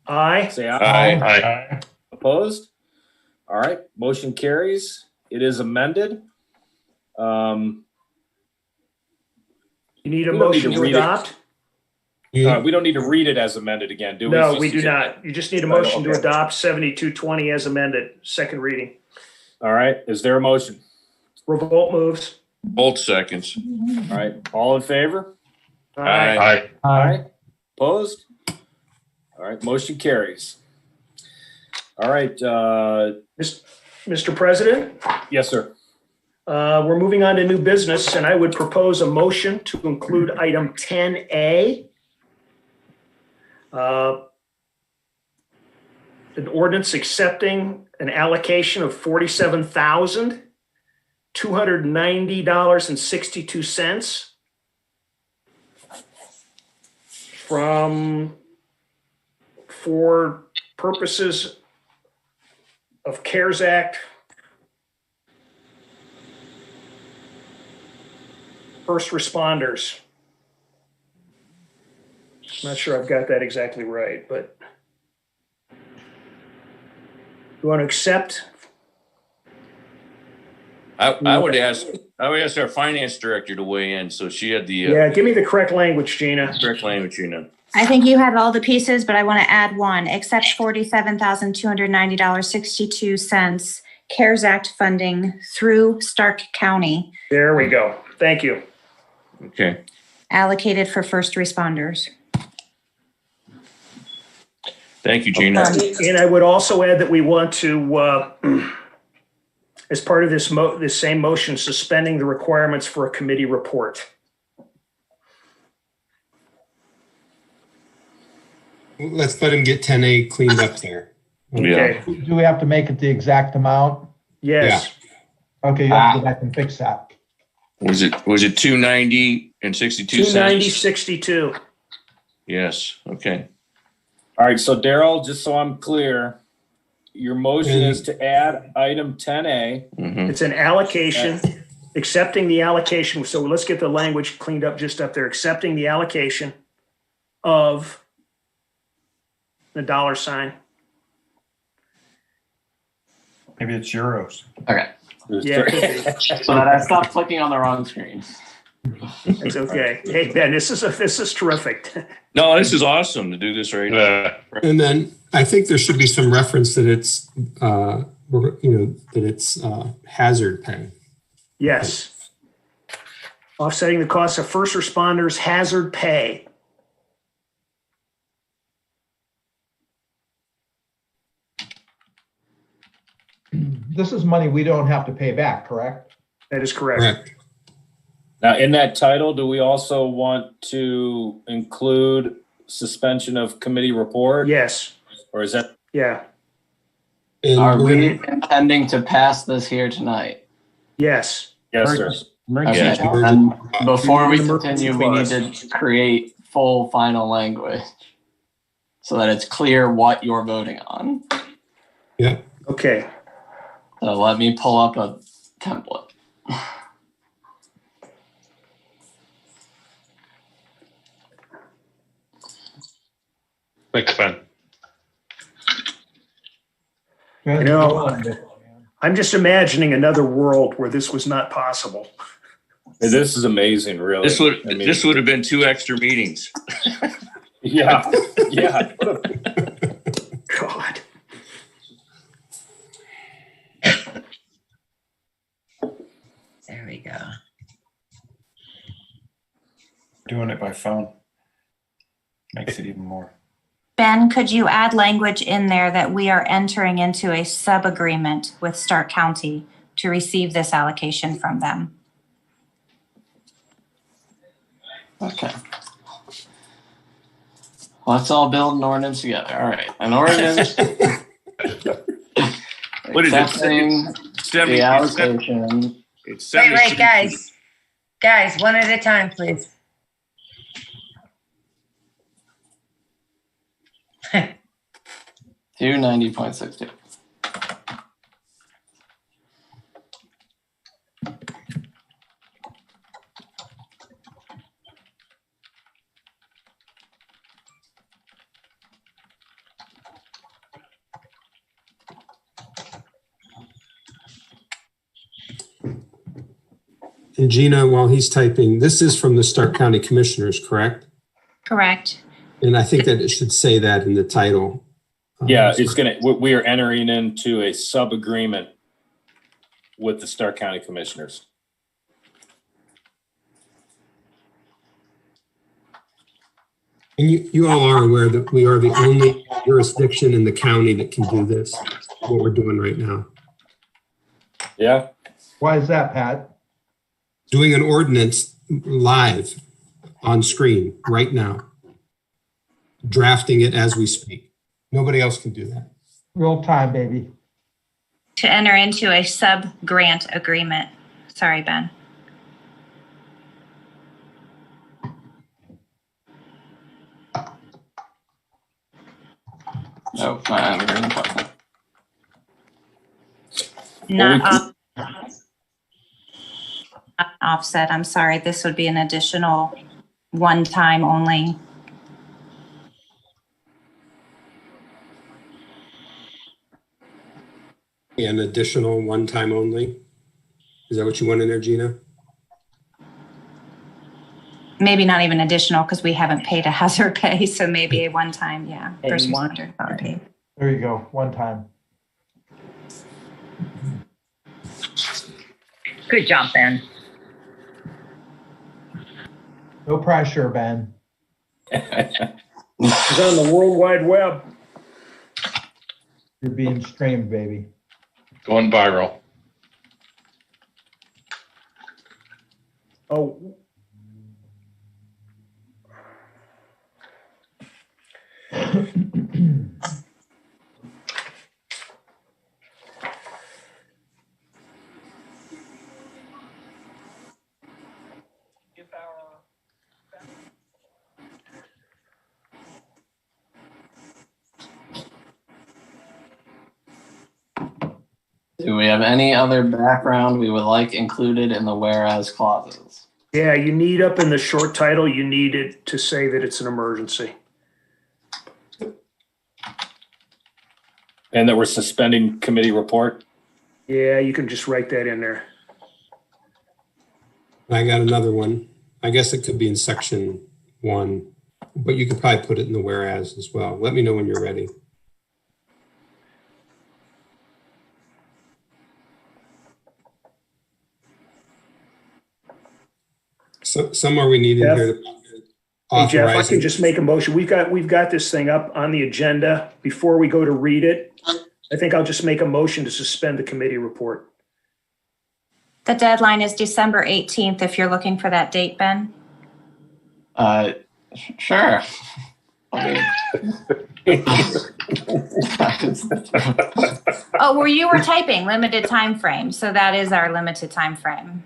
Aye. Say aye. Aye. Opposed? All right, motion carries. It is amended. You need a motion to adopt? We don't need to read it as amended again, do we? No, we do not. You just need a motion to adopt 7220 as amended, second reading. All right, is there a motion? Revolt moves. Both seconds. All right, all in favor? Aye. Aye. Opposed? All right, motion carries. All right. Mr. President? Yes, sir. We're moving on to new business, and I would propose a motion to include item 10A. An ordinance accepting an allocation of $47,290.62 for purposes of CARES Act first responders. I'm not sure I've got that exactly right, but you want to accept? I would ask our finance director to weigh in. So she had the yeah. Give me the correct language, Gina. correct language, Gina. I think you have all the pieces, but I want to add one. Accept $47,290.62 CARES Act funding through Stark County. There we go. Thank you. Okay. Allocated for first responders. Thank you, Gina. And I would also add that we want to, as part of this same motion, suspending the requirements for a committee report. Let's let him get 10A cleaned up there. Okay. Do we have to make it the exact amount? Yes. Okay, you have to go back and fix that. Was it 290 and 62 290, cents? 62. Yes. Okay. All right, so Daryl, just so I'm clear, your motion is to add item 10A. Mhm. It's an allocation, accepting the allocation. So let's get the language cleaned up just up there. Accepting the allocation of the dollar sign. Maybe it's euros. Okay. Yeah. it could be. So that I stopped clicking on the wrong screen. It's okay. Hey, Ben, this is terrific. No, this is awesome to do this right now. And then I think there should be some reference that it's, hazard pay. Yes. Offsetting the costs of first responders' hazard pay. This is money we don't have to pay back, correct? That is correct. Correct. Now, in that title, do we also want to include suspension of committee report? Yes. Or is that? Yeah. And Are we intending to pass this here tonight? Yes. Yes, sir. Okay. And before we continue, we need to create full final language so that it's clear what you're voting on. Yeah. Okay. So let me pull up a template. Thanks, Ben. You know, I'm just imagining another world where this was not possible. This is amazing, really. This would have been 2 extra meetings. Yeah. Yeah. God. There we go. Doing it by phone makes it even more. Ben, could you add language in there that we are entering into a sub-agreement with Stark County to receive this allocation from them? Okay. Let's all build an ordinance together. All right, an ordinance. What is accepting it? 70, the allocation. It's Wait, guys. Guys, one at a time, please. 290.62. And Gina, while he's typing, this is from the Stark County Commissioners, correct? Correct. And I think that it should say that in the title. Yeah, we are entering into a sub-agreement with the Stark County Commissioners. And you all are aware that we are the only jurisdiction in the county that can do this, what we're doing right now. Yeah. Why is that, Pat? Doing an ordinance live on screen right now. Drafting it as we speak. Nobody else can do that. Real time, baby. To enter into a sub-grant agreement. Sorry, Ben. Oh, fine. Not offset. I'm sorry. This would be an additional one time only. An additional one time only. Is that what you want in there, Gina? Maybe not even additional because we haven't paid a hazard pay. So maybe a one time, yeah. Versus $100 There you go. One time. Good job, Ben. No pressure, Ben. It's on the World Wide Web. You're being streamed, baby. Going viral. Oh. Do we have any other background we would like included in the whereas clauses? Yeah, you need up in the short title, you need it to say that it's an emergency. And that we're suspending committee report. Yeah, you can just write that in there. I got another one. I guess it could be in section 1, but you could probably put it in the whereas as well. Let me know when you're ready. So somewhere we need in here to Hey, Jeff, I authorize. can just make a motion. We've got this thing up on the agenda. Before we go to read it, I think I'll just make a motion to suspend the committee report. The deadline is December 18th if you're looking for that date, Ben. Sure. Oh, well, you were typing limited time frame. So that is our limited time frame.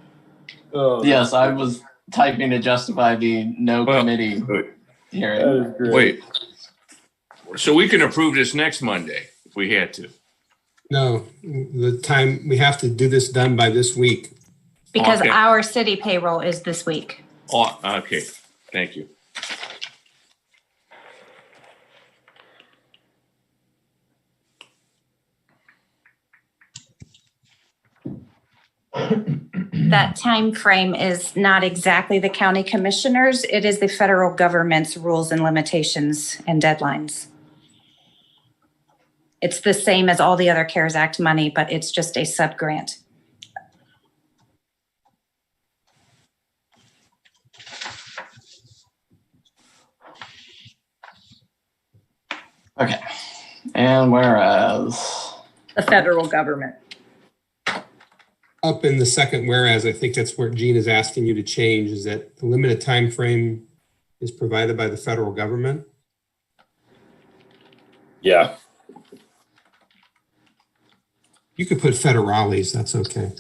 Oh, yes, I was typing to justify the no committee hearing. Wait. So we can approve this next Monday if we had to. No, the time we have to do this done by this week. Because Okay. our city payroll is this week. Oh, okay. Thank you. That time frame is not exactly the county commissioners. It is the federal government's rules and limitations and deadlines. It's the same as all the other CARES Act money, but it's just a sub-grant. Okay. And whereas The federal government. Up in the second whereas, I think that's where Gene is asking you to change, is that the limited time frame is provided by the federal government. Yeah. You could put federales, that's okay.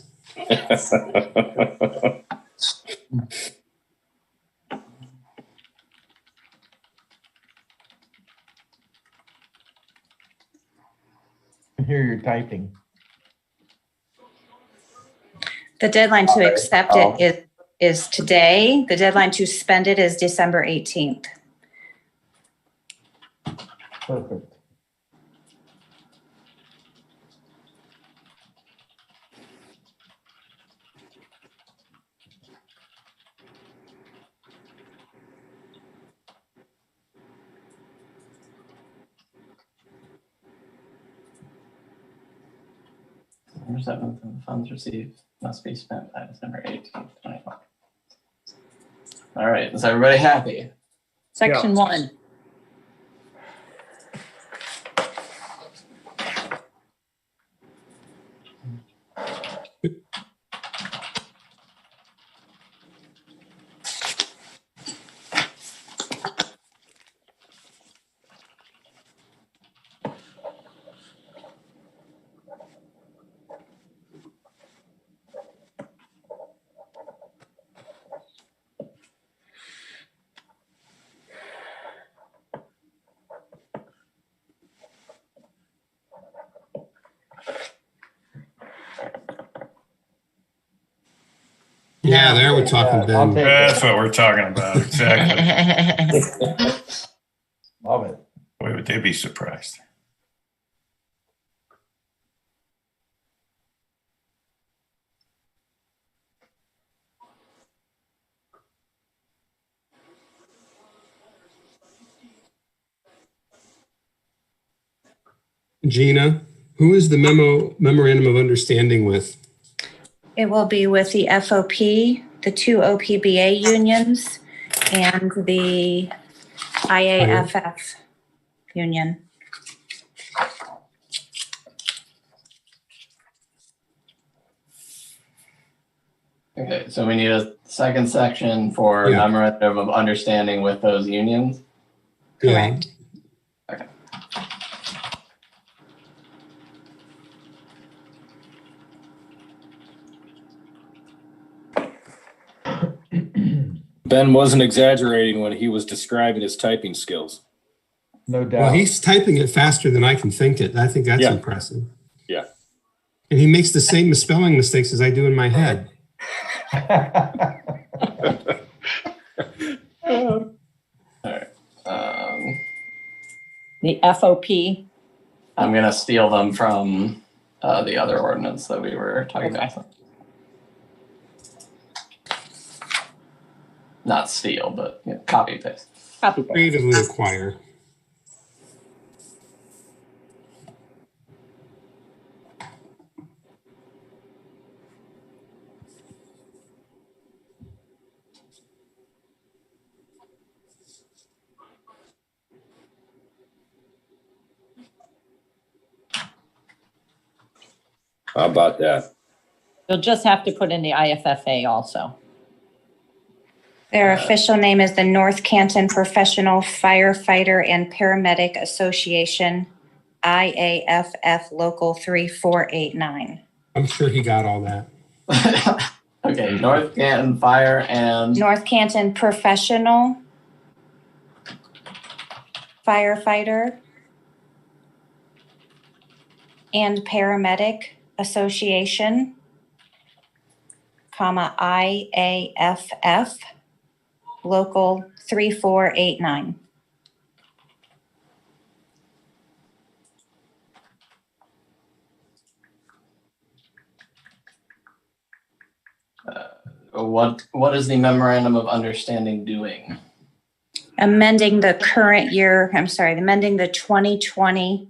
I hear you're typing. The deadline to accept it is today. The deadline to spend it is December 18th. Perfect. Number 7, the funds received must be spent by December 18th, 2020. All right, is everybody happy? Section 1. Yeah, there we're talking, Ben. That's what we're talking about, exactly. Love it. Boy, would they be surprised. Gina, who is the memorandum of understanding with? It will be with the FOP, the 2 OPBA unions, and the IAFF union. Okay, so we need a second section for memorandum of understanding with those unions? Correct. Okay. Ben wasn't exaggerating when he was describing his typing skills. No doubt. Well, he's typing it faster than I can think it. I think that's impressive. Yeah. And he makes the same spelling mistakes as I do in my head. All right. The FOP. I'm going to steal them from the other ordinance that we were talking about. Not steal, but copy paste. Copy paste. Creatively acquire. How about that? You'll just have to put in the IFFA also. Their official name is the North Canton Professional Firefighter and Paramedic Association, IAFF Local 3489. I'm sure he got all that. Okay, North Canton Fire and... North Canton Professional Firefighter and Paramedic Association, comma, IAFF Local 3489. What is the memorandum of understanding doing? Amending the amending the 2020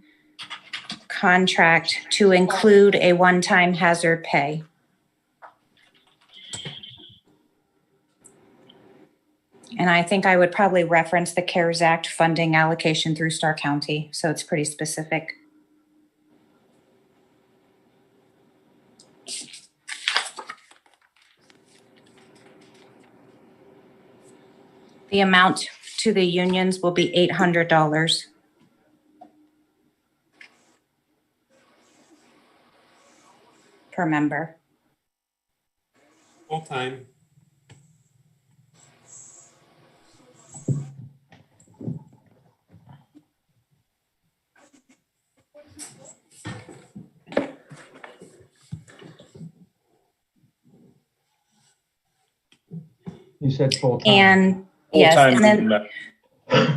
contract to include a one-time hazard pay. And I think I would probably reference the CARES Act funding allocation through Starr County, so it's pretty specific. The amount to the unions will be $800. per member. Full-time. You said full-time. And yes, Full-time and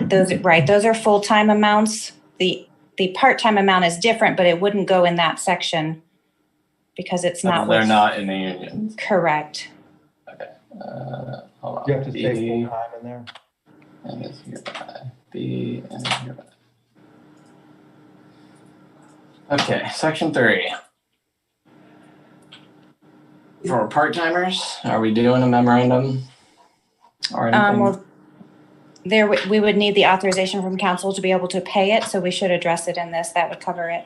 then those are full-time amounts. The part-time amount is different, but it wouldn't go in that section because it's not. They're not in the union. Correct. Okay. Hold on. You have to say full-time in there. And it's hereby. B and hereby. Okay, section 3. For part-timers, are we doing a memorandum or anything? Well, we would need the authorization from council to be able to pay it, so we should address it in this. That would cover it.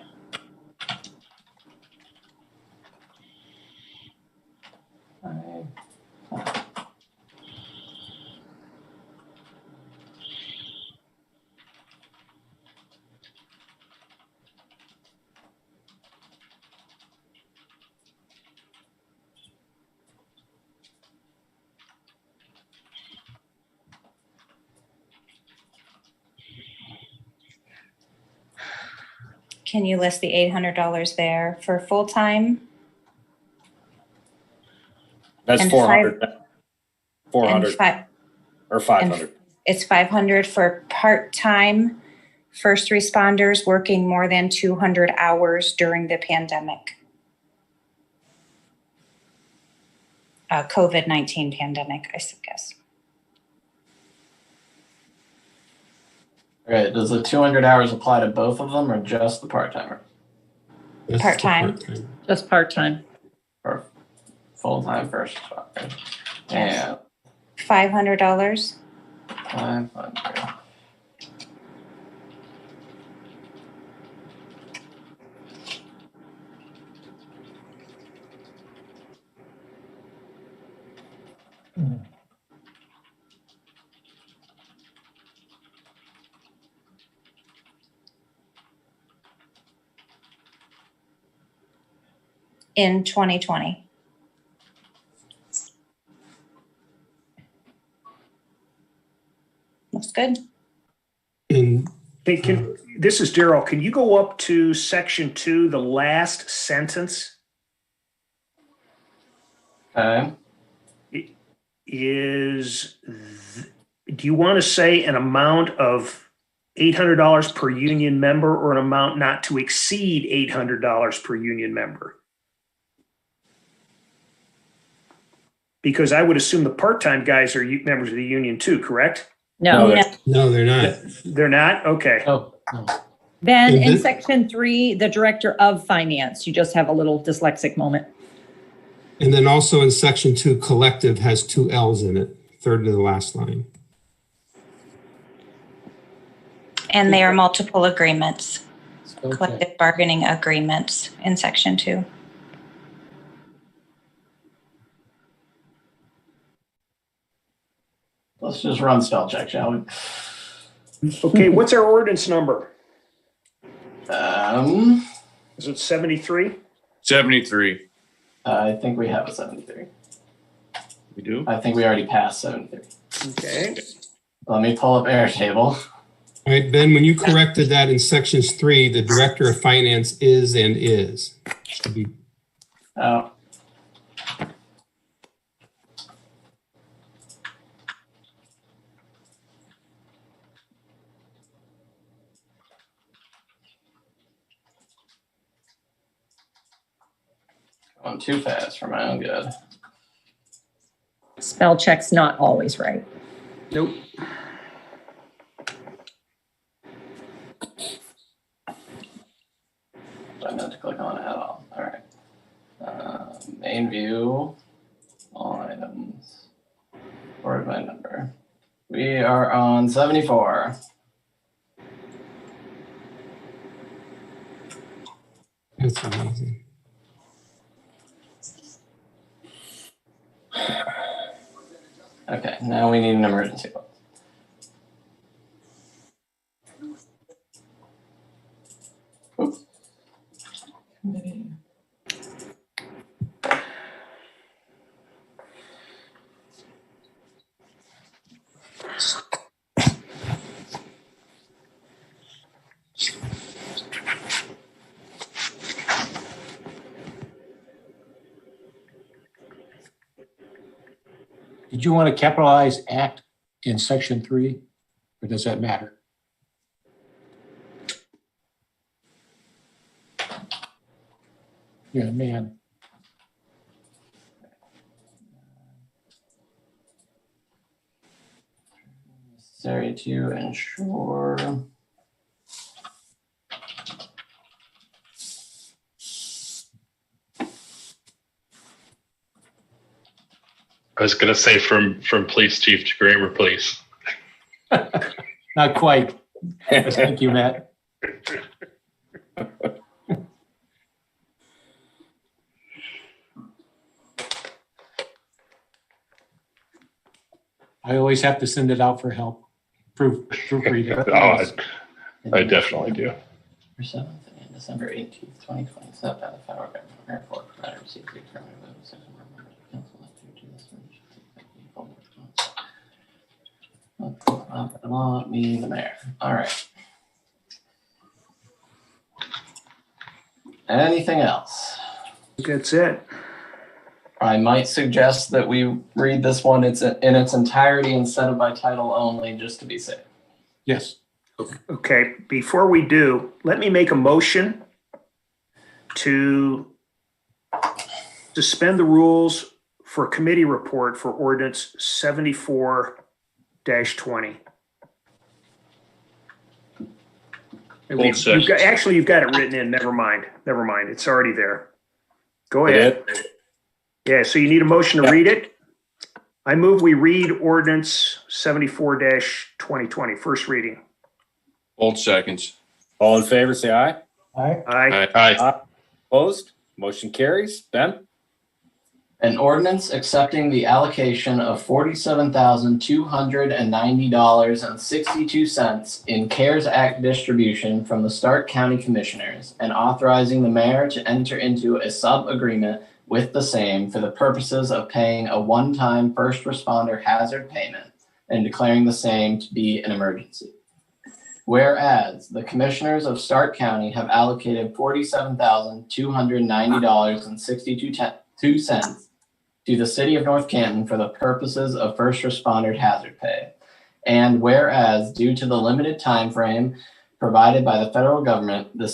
Can you list the $800 there for full-time? That's And 400. and 400 or 500. It's 500 for part-time first responders working more than 200 hours during the pandemic. COVID-19 pandemic, I guess. All right, does the 200 hours apply to both of them or just the part-timer? Part-time. Just part-time. Or full-time first responder? And $500. 500. In 2020. Looks good. And Hey, this is Daryl. Can you go up to section 2, the last sentence? Okay. Do you want to say an amount of $800 per union member or an amount not to exceed $800 per union member? Because I would assume the part-time guys are members of the union too, correct? No. no, they're not. They're not? Okay. Oh. Ben, And in this- section 3, the director of finance, you just have a little dyslexic moment. And then also in section 2, collective has 2 L's in it, third to the last line. And they are multiple agreements, Okay. collective bargaining agreements in section 2. Let's just run spell check, shall we? Okay, what's our ordinance number? Is it 73? 73. I think we have a 73. We do? I think we already passed 73. Okay. Let me pull up Airtable. All right, Ben, when you corrected that in sections 3, the director of finance is and is. Should be. Oh. Going too fast for my own good. Spell check's not always right. Nope. I meant to click on it at all. All right. Main view, all items, sort by number. We are on 74. That's amazing. Okay, now we need an emergency clause. Oops. Did you want to capitalize act in section 3, or does that matter? Yeah, man. Necessary to ensure. I was going to say from police chief to grammar police. Not quite. Thank you, Matt. I always have to send it out for help. Proofreading. I definitely do. December 7th and December 18th, 2020, set by the federal government. Therefore, provider receives the affirmative vote of 6 more members of council elected to this and should take effect in law, me, the mayor. All right. Anything else? That's it. I might suggest that we read this one in its entirety instead of by title only, just to be safe. Yes. Okay, before we do, let me make a motion to suspend the rules for committee report for ordinance 74-20. You've got it written in. Never mind. It's already there. Go ahead. Yeah, so you need a motion to read it. I move we read ordinance 74-2020, first reading. Bold seconds. All in favor, say aye. Aye. Aye. Opposed? Motion carries. Ben? An ordinance accepting the allocation of $47,290.62 in CARES Act distribution from the Stark County Commissioners and authorizing the mayor to enter into a sub-agreement with the same for the purposes of paying a one-time first responder hazard payment and declaring the same to be an emergency. Whereas the Commissioners of Stark County have allocated $47,290.62 to the City of North Canton for the purposes of first responder hazard pay. And whereas due to the limited time frame provided by the federal government, the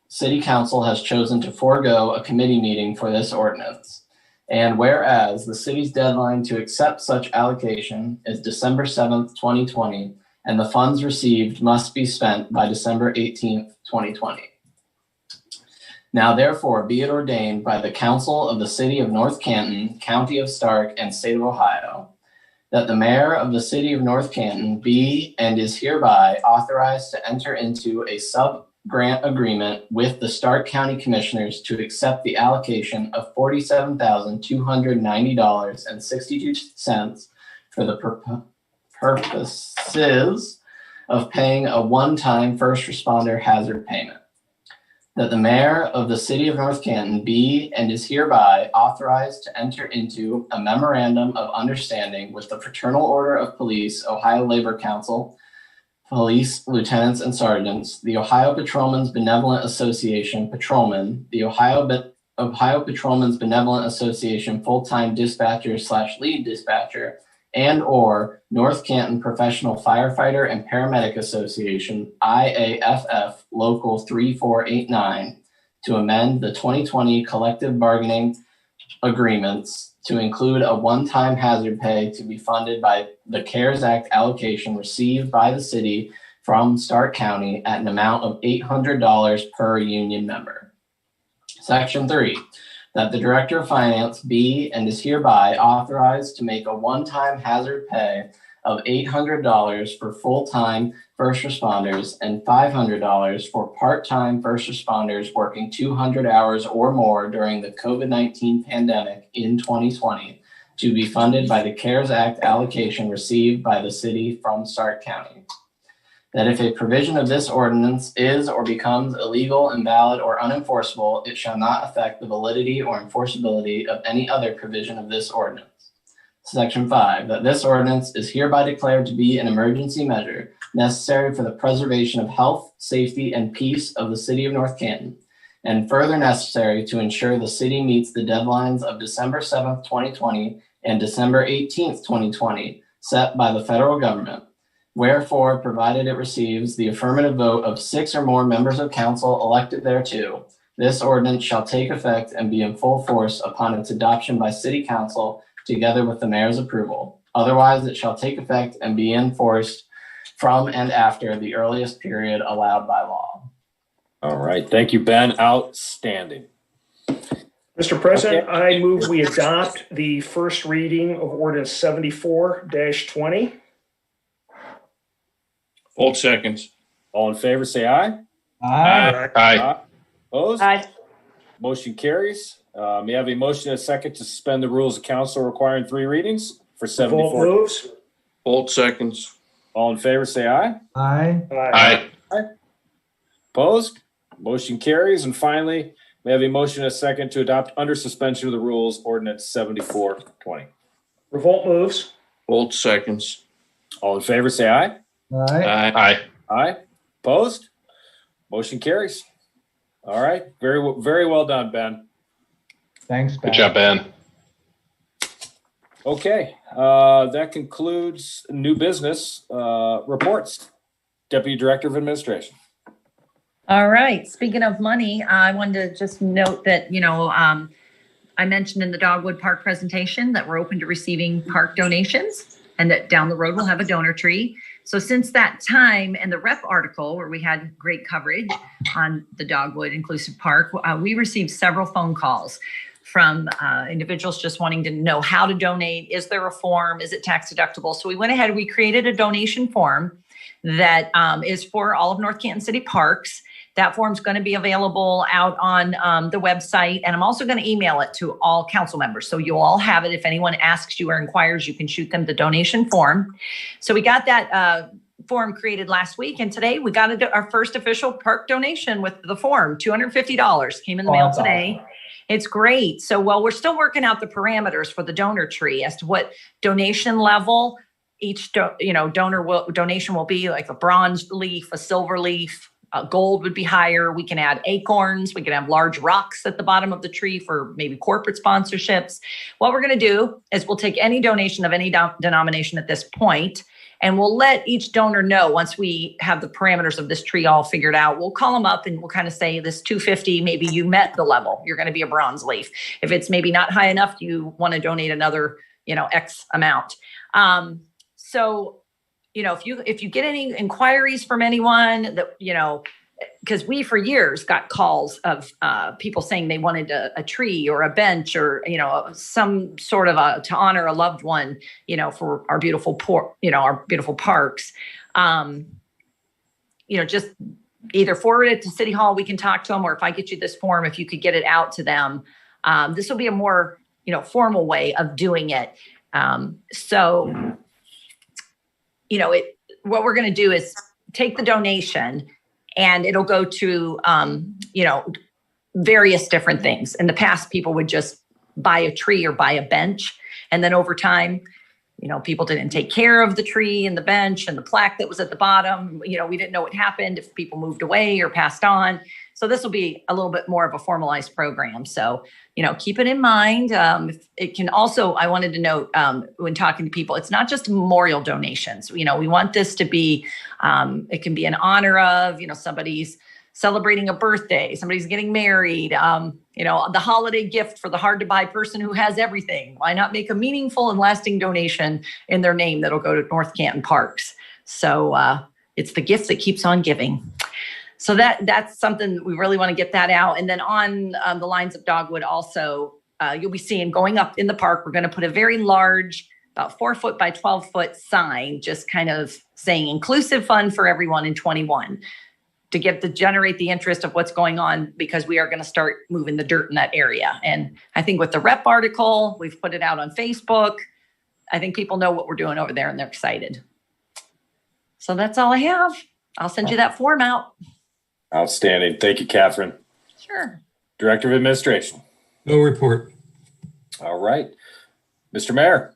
City Council has chosen to forego a committee meeting for this ordinance. And whereas the city's deadline to accept such allocation is December 7th, 2020, and the funds received must be spent by December 18th, 2020. Now therefore be it ordained by the Council of the City of North Canton, County of Stark, and State of Ohio, that the mayor of the City of North Canton be and is hereby authorized to enter into a sub-grant agreement with the Stark County Commissioners to accept the allocation of $47,290.62 for the purposes of paying a one-time first responder hazard payment. That the mayor of the City of North Canton be and is hereby authorized to enter into a memorandum of understanding with the Fraternal Order of Police, Ohio Labor Council, Police Lieutenants and Sergeants, the Ohio Patrolmen's Benevolent Association Patrolmen, the Ohio Patrolmen's Benevolent Association Full-Time Dispatcher / Lead Dispatcher, and or North Canton Professional Firefighter and Paramedic Association, IAFF Local 3489, to amend the 2020 collective bargaining agreements to include a one-time hazard pay to be funded by the CARES Act allocation received by the city from Stark County at an amount of $800 per union member. Section 3. That the Director of Finance be and is hereby authorized to make a one-time hazard pay of $800 for full-time first responders and $500 for part-time first responders working 200 hours or more during the COVID-19 pandemic in 2020 to be funded by the CARES Act allocation received by the city from Stark County. That if a provision of this ordinance is or becomes illegal, invalid, or unenforceable, it shall not affect the validity or enforceability of any other provision of this ordinance. Section 5, that this ordinance is hereby declared to be an emergency measure necessary for the preservation of health, safety, and peace of the City of North Canton, and further necessary to ensure the city meets the deadlines of December 7th, 2020, and December 18th, 2020, set by the federal government. Wherefore, provided it receives the affirmative vote of 6 or more members of council elected thereto, this ordinance shall take effect and be in full force upon its adoption by city council together with the mayor's approval. Otherwise, it shall take effect and be enforced from and after the earliest period allowed by law. All right. Thank you, Ben. Outstanding. Mr. President, I move we adopt the first reading of ordinance 74-20. Fold seconds. All in favor, say aye. Aye. Aye. Opposed? Aye. Motion carries. May I have a motion and a second to suspend the rules of council requiring 3 readings for Revolt 74? moves. Fold seconds. All in favor, say aye. Aye. Aye. Opposed? Motion carries. And finally, may I have a motion and a second to adopt under suspension of the rules ordinance 74-20? Revolt moves. Fold seconds. All in favor, say aye. Aye. Aye. Aye. Aye. Opposed? Motion carries. All right. Very well done, Ben. Thanks, Ben. Good job, Ben. Okay. That concludes new business reports. Deputy Director of Administration. All right. Speaking of money, I wanted to just note that, I mentioned in the Dogwood Park presentation that we're open to receiving park donations and that down the road we'll have a donor tree. So since that time and the rep article where we had great coverage on the Dogwood Inclusive Park, we received several phone calls from individuals just wanting to know how to donate. Is there a form? Is it tax deductible? So we went ahead, we created a donation form that is for all of North Canton City Parks. That form's going to be available out on the website, and I'm also going to email it to all council members. So you'll all have it. If anyone asks you or inquires, you can shoot them the donation form. So we got that form created last week, and today we got our first official park donation with the form. $250 came in the mail today. Awesome. It's great. So while we're still working out the parameters for the donor tree as to what donation level each donation will be, like a bronze leaf, a silver leaf. Gold would be higher. We can add acorns. We can have large rocks at the bottom of the tree for maybe corporate sponsorships. What we're going to do is we'll take any donation of any denomination at this point, and we'll let each donor know once we have the parameters of this tree all figured out. We'll call them up and we'll kind of say this 250, maybe you met the level. You're going to be a bronze leaf. If it's maybe not high enough, you want to donate another, X amount. If you get any inquiries from anyone that, because we for years got calls of people saying they wanted a tree or a bench or, some sort of to honor a loved one, for our beautiful parks. Just either forward it to City Hall, we can talk to them, or if I get you this form, if you could get it out to them. This will be a more, formal way of doing it. What we're going to do is take the donation and it'll go to, various different things. In the past, people would just buy a tree or buy a bench. And then over time, people didn't take care of the tree and the bench and the plaque that was at the bottom. We didn't know what happened if people moved away or passed on. So this will be a little bit more of a formalized program. So, keep it in mind. It can also, I wanted to note when talking to people, it's not just memorial donations. We want this to be, it can be in honor of, somebody's celebrating a birthday, somebody's getting married, the holiday gift for the hard to buy person who has everything. Why not make a meaningful and lasting donation in their name that'll go to North Canton Parks? So it's the gift that keeps on giving. So that's something we really want to get that out. And then on the lines of Dogwood also, you'll be seeing going up in the park, we're going to put a very large, about 4 foot by 12 foot sign, just kind of saying inclusive fun for everyone in 21 to generate the interest of what's going on, because we are going to start moving the dirt in that area. And I think with the rep article, we've put it out on Facebook. I think people know what we're doing over there and they're excited. So that's all I have. I'll send you that form out. Outstanding. Thank you, Catherine. Sure. Director of Administration. No report. All right. Mr. Mayor.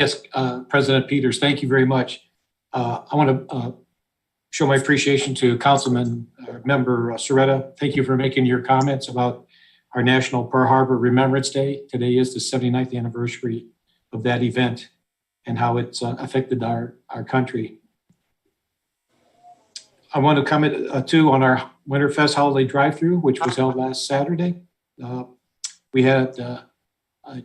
Yes, President Peters, thank you very much. I want to show my appreciation to Councilman Member Soretta. Thank you for making your comments about our National Pearl Harbor Remembrance Day. Today is the 79th anniversary of that event and how it's affected our country. I want to comment too on our Winterfest holiday drive-through, which was held last Saturday. We had a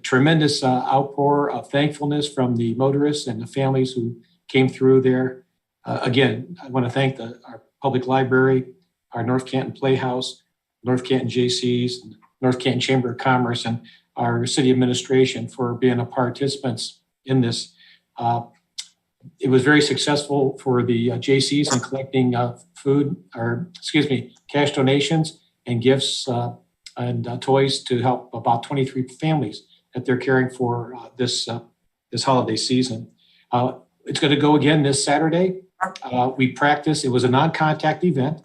tremendous outpour of thankfulness from the motorists and the families who came through there. Again, I want to thank our public library, our North Canton Playhouse, North Canton JCs, North Canton Chamber of Commerce, and our city administration for being a participants in this. It was very successful for the JCs in collecting cash donations and gifts and toys to help about 23 families that they're caring for this holiday season. It's going to go again this Saturday. We practiced. It was a non-contact event.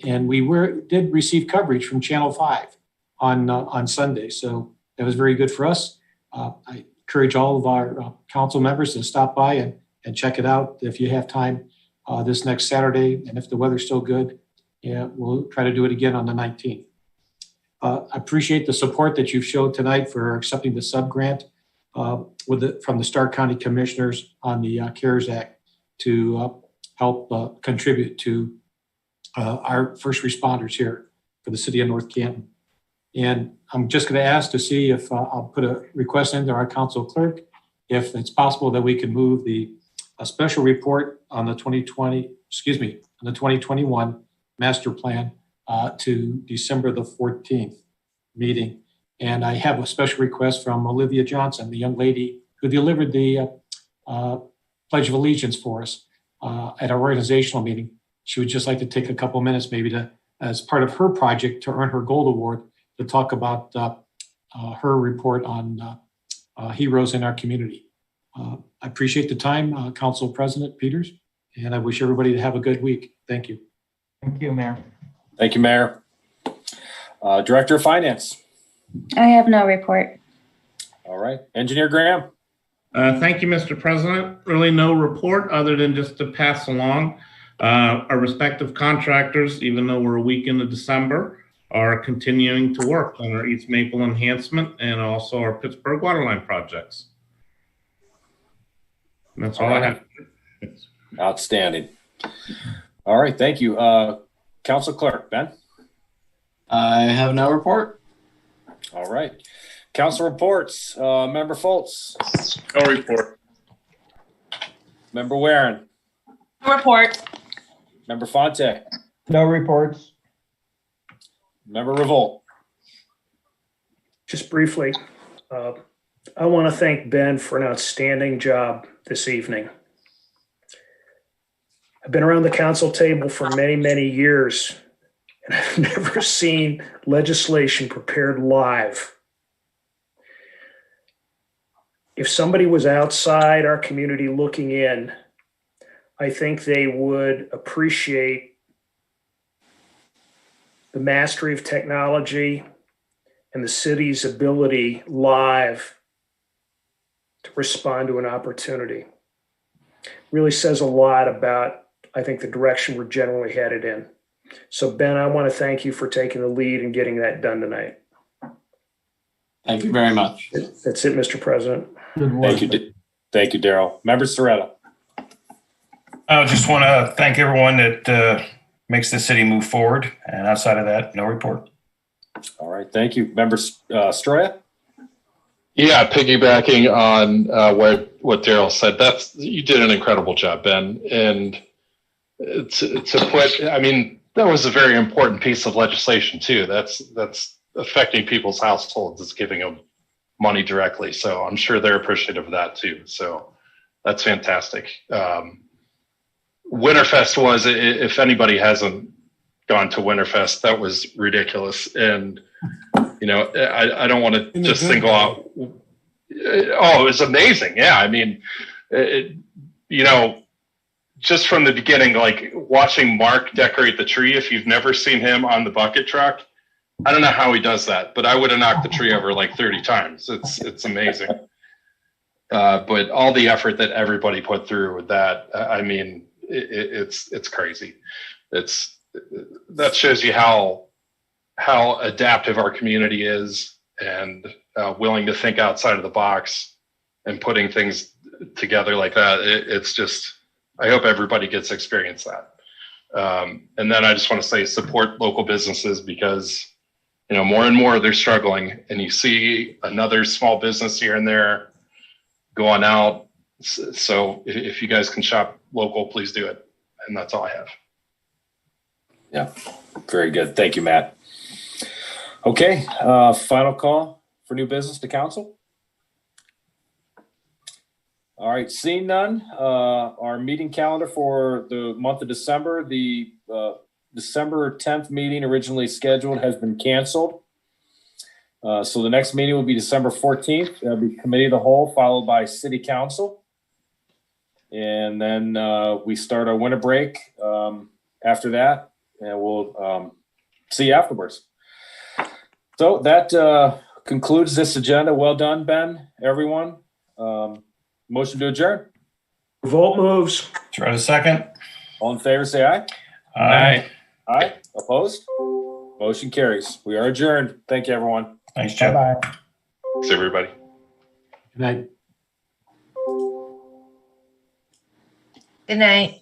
And we did receive coverage from Channel 5 on Sunday. So that was very good for us. I encourage all of our council members to stop by and check it out if you have time this next Saturday. And if the weather's still good, we'll try to do it again on the 19th. I appreciate the support that you've showed tonight for accepting the sub-grant from the Stark County Commissioners on the CARES Act to help contribute to our first responders here for the city of North Canton. And I'm just going to ask to see if I'll put a request into our council clerk, if it's possible that we can move a special report on the 2021 master plan to December the 14th meeting. And I have a special request from Olivia Johnson, the young lady who delivered the Pledge of Allegiance for us at our organizational meeting. She would just like to take a couple minutes maybe as part of her project to earn her gold award, to talk about her report on heroes in our community. I appreciate the time, Council President Peters, and I wish everybody to have a good week. Thank you. Thank you, Mayor. Thank you, Mayor. Director of Finance. I have no report. All right. Engineer Graham. Thank you, Mr. President. Really no report other than just to pass along our respective contractors, even though we're a week into December, are continuing to work on our East Maple enhancement and also our Pittsburgh waterline projects. And that's all I have. Outstanding. All right. Thank you. Council Clerk, Ben. I have no report. All right. Council reports. Member Foltz. No report. Member Warren. No report. Member Fonte. No reports. Member Revolt. Just briefly, I want to thank Ben for an outstanding job this evening. I've been around the council table for many, many years, and I've never seen legislation prepared live. If somebody was outside our community looking in, I think they would appreciate the mastery of technology and the city's ability live to respond to an opportunity. Really says a lot about, I think, the direction we're generally headed in. So Ben, I want to thank you for taking the lead and getting that done tonight. Thank you very much. That's it, Mr. President. Thank you. Thank you, Daryl. Member Soretta. I just want to thank everyone that makes the city move forward. And outside of that, no report. All right. Thank you. Member Stroya. Yeah, piggybacking on what Daryl said, you did an incredible job, Ben. And to put, I mean, that was a very important piece of legislation too. That's affecting people's households. It's giving them money directly. So I'm sure they're appreciative of that too. So that's fantastic. Winterfest was, if anybody hasn't gone to Winterfest, that was ridiculous. And, you know, I don't want to just single out. Oh, it was amazing. Yeah. I mean, you know, just from the beginning, like watching Mark decorate the tree, if you've never seen him on the bucket truck, I don't know how he does that, but I would have knocked the tree over like 30 times. It's amazing. But all the effort that everybody put through with that, I mean, it's crazy. That shows you how adaptive our community is, and willing to think outside of the box and putting things together like that. It's just, I hope everybody gets to experience that. And then I just want to say support local businesses because, you know, more and more they're struggling, and you see another small business here and there going out. So if you guys can shop local, please do it. And that's all I have. Yeah, very good. Thank you, Matt. Okay, final call for new business to council. All right, seeing none, our meeting calendar for the month of December, the December 10th meeting originally scheduled has been canceled. So the next meeting will be December 14th. That'll be committee of the whole, followed by city council. And then we start our winter break after that, and we'll see you afterwards. So that concludes this agenda. Well done, Ben, everyone. Motion to adjourn. Revolt moves. Try to second. All in favor, say aye. Aye. Aye. Opposed? Motion carries. We are adjourned. Thank you, everyone. Thanks, Jeff. Bye-bye. Thanks, everybody. Good night. Good night.